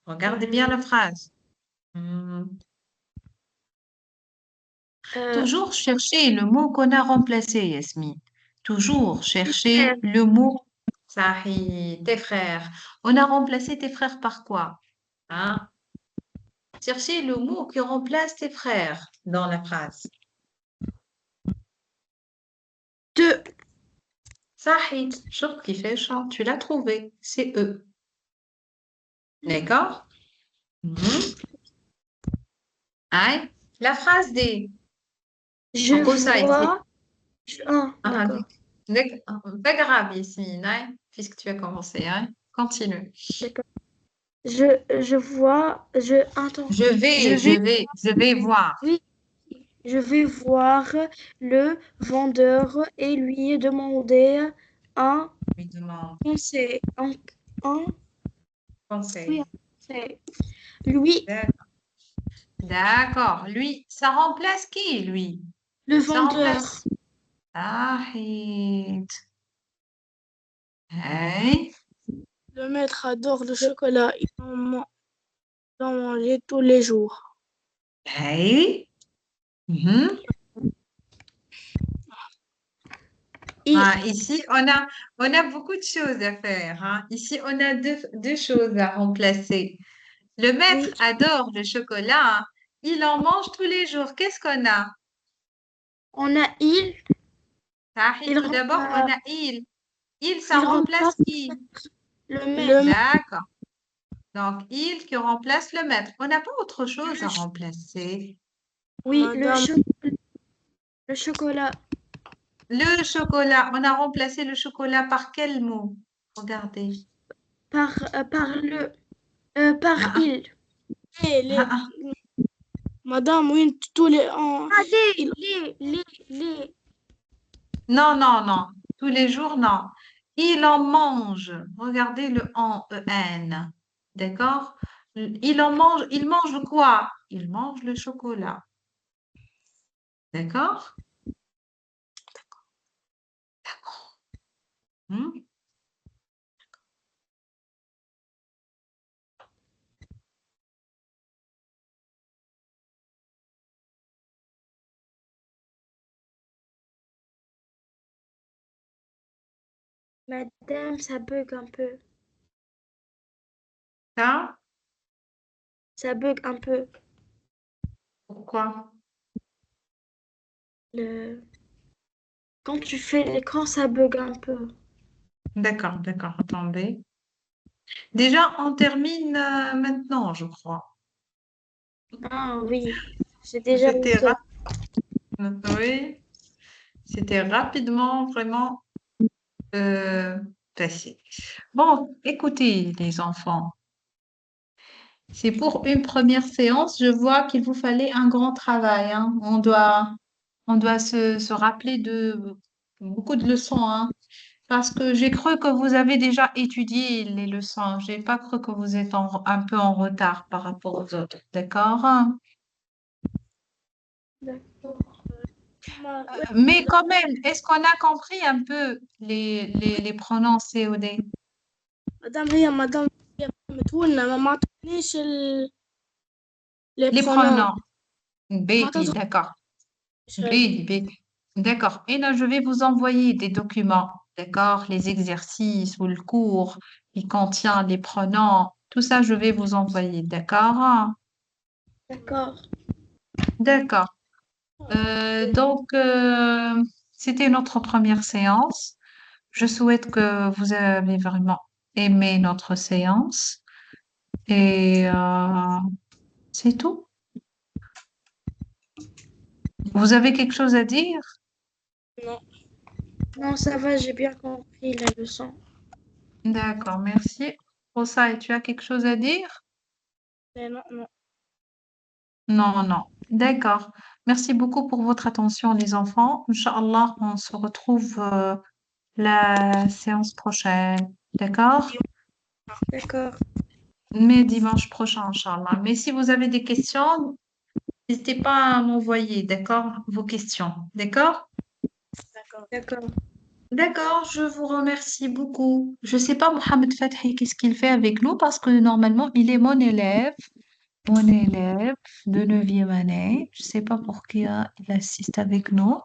Regardez bien euh, la phrase. Hmm. Euh, Toujours chercher le mot qu'on a remplacé, Yasmine. Toujours frère. chercher le mot. Sahi, tes frères. On a remplacé tes frères par quoi? Hein? Chercher le mot qui remplace tes frères dans la phrase. Deux. Sahi, chouf qui fait chant. Tu l'as trouvé. C'est eux. D'accord? Mhm. Aïe. La phrase des. Je En ça ici. vois. Ah, Ah, d'accord. pas grave, Yasmine, hein, puisque tu as commencé. Hein. Continue. D'accord. Je vois. Attends. Je vais. Je vais voir. Oui. Je vais voir le vendeur et lui demander un Lui demande conseil. Un- oui, un conseil. conseil. Lui, D'accord. D'accord. Lui, ça remplace qui, lui? le Ça remplace. vendeur. Ahid. Hey. Le maître adore le chocolat. Il en mangeait tous les jours. Hey. Mhm. Il, Ah, ici, on a beaucoup de choses à faire. Hein. Ici, on a deux choses à remplacer. Le maître oui, adore le chocolat. Hein. Il en mange tous les jours. Qu'est-ce qu'on a? on a Ahid, il, tout rem- d'abord, on euh, a il. Il, ça il remplace remplace qui? le Le maître. D'accord. Donc, il qui remplace le maître. On n'a pas autre chose à remplacer. Oui, madame, le chocolat Le chocolat. On a remplacé le chocolat par quel mot? Regardez. par Ah, il. eh, ah, ah. madame, oui, tous les Ah, il- les. Non, non, non. Tous les jours, non. Il en mange. Regardez le en, E-N. D'accord? Il en mange. Il mange quoi? Il mange le chocolat. D'accord? Hmm. Madame, ça bug un peu. Ça? Ça bug un peu. Pourquoi? Le... Quand tu fais l'écran, ça bug un peu. D'accord, d'accord. Attendez. Déjà, on termine maintenant, je crois. Ah oui, c'est déjà C'était 8 heures. oui, c'était rapidement, vraiment euh, facile. Bon, écoutez, les enfants, c'est pour une première séance. Je vois qu'il vous fallait un grand travail. Hein. On doit se rappeler de beaucoup de leçons, hein, parce que j'ai cru que vous avez déjà étudié les leçons. J'ai pas cru que vous êtes un peu en retard par rapport aux autres. D'accord? D'accord. ouais, Mais quand même, est-ce qu'on a compris un peu les pronoms COD? madame هي متونة ما عطتنيش les Les pronoms. pronoms. ما B, عطتهمش d'accord. هذه. B. D'accord. Et là, je vais vous envoyer des documents, d'accord? Les exercices ou le cours qui contient les pronoms. Tout ça, je vais vous envoyer, d'accord? D'accord. D'accord. Donc, c'était notre première séance. Je souhaite que vous avez vraiment aimé notre séance. Et c'est tout. Vous avez quelque chose à dire? Non, Non, ça va, j'ai bien compris la leçon. D'accord, merci. Rosa, et tu as quelque chose à dire? non, non. Non, non. D'accord. Merci beaucoup pour votre attention, les enfants. Inch'Allah, on se retrouve la séance prochaine. D'accord? D'accord. Mais dimanche prochain, Inch'Allah. Mais si vous avez des questions, n'hésitez pas à m'envoyer, d'accord? Vos questions. D'accord? D'accord. D'accord. D'accord, je vous remercie beaucoup. Je ne sais pas, Mohamed Fathi, qu'est-ce qu'il fait avec nous parce que normalement, il est mon élève. mon élève de 9e année. Je sais pas pour qui il assiste avec nous.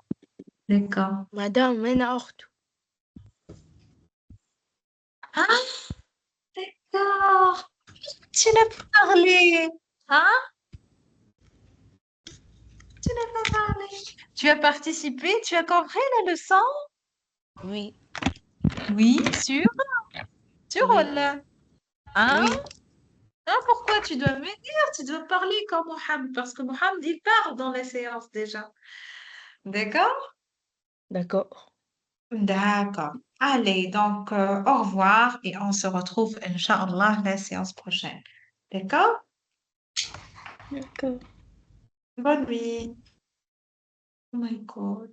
D'accord. مدام أنا أخته. Ah, d'accord. Tu n'as pas parlé. Hein? Tu n'as pas parlé. Tu as participé? Tu as compris la leçon? Oui. Oui, sûr. Sûr, Oui. Wallah. Hein? Oui. Ah, pourquoi tu dois me dire? Tu dois parler comme Mohamed, parce que Mohamed, il parle dans les séances déjà. D'accord? D'accord. D'accord. Allez, donc, au revoir et on se retrouve, Inch'Allah, la séance prochaine. D'accord? D'accord. Bonne nuit. Oh my God.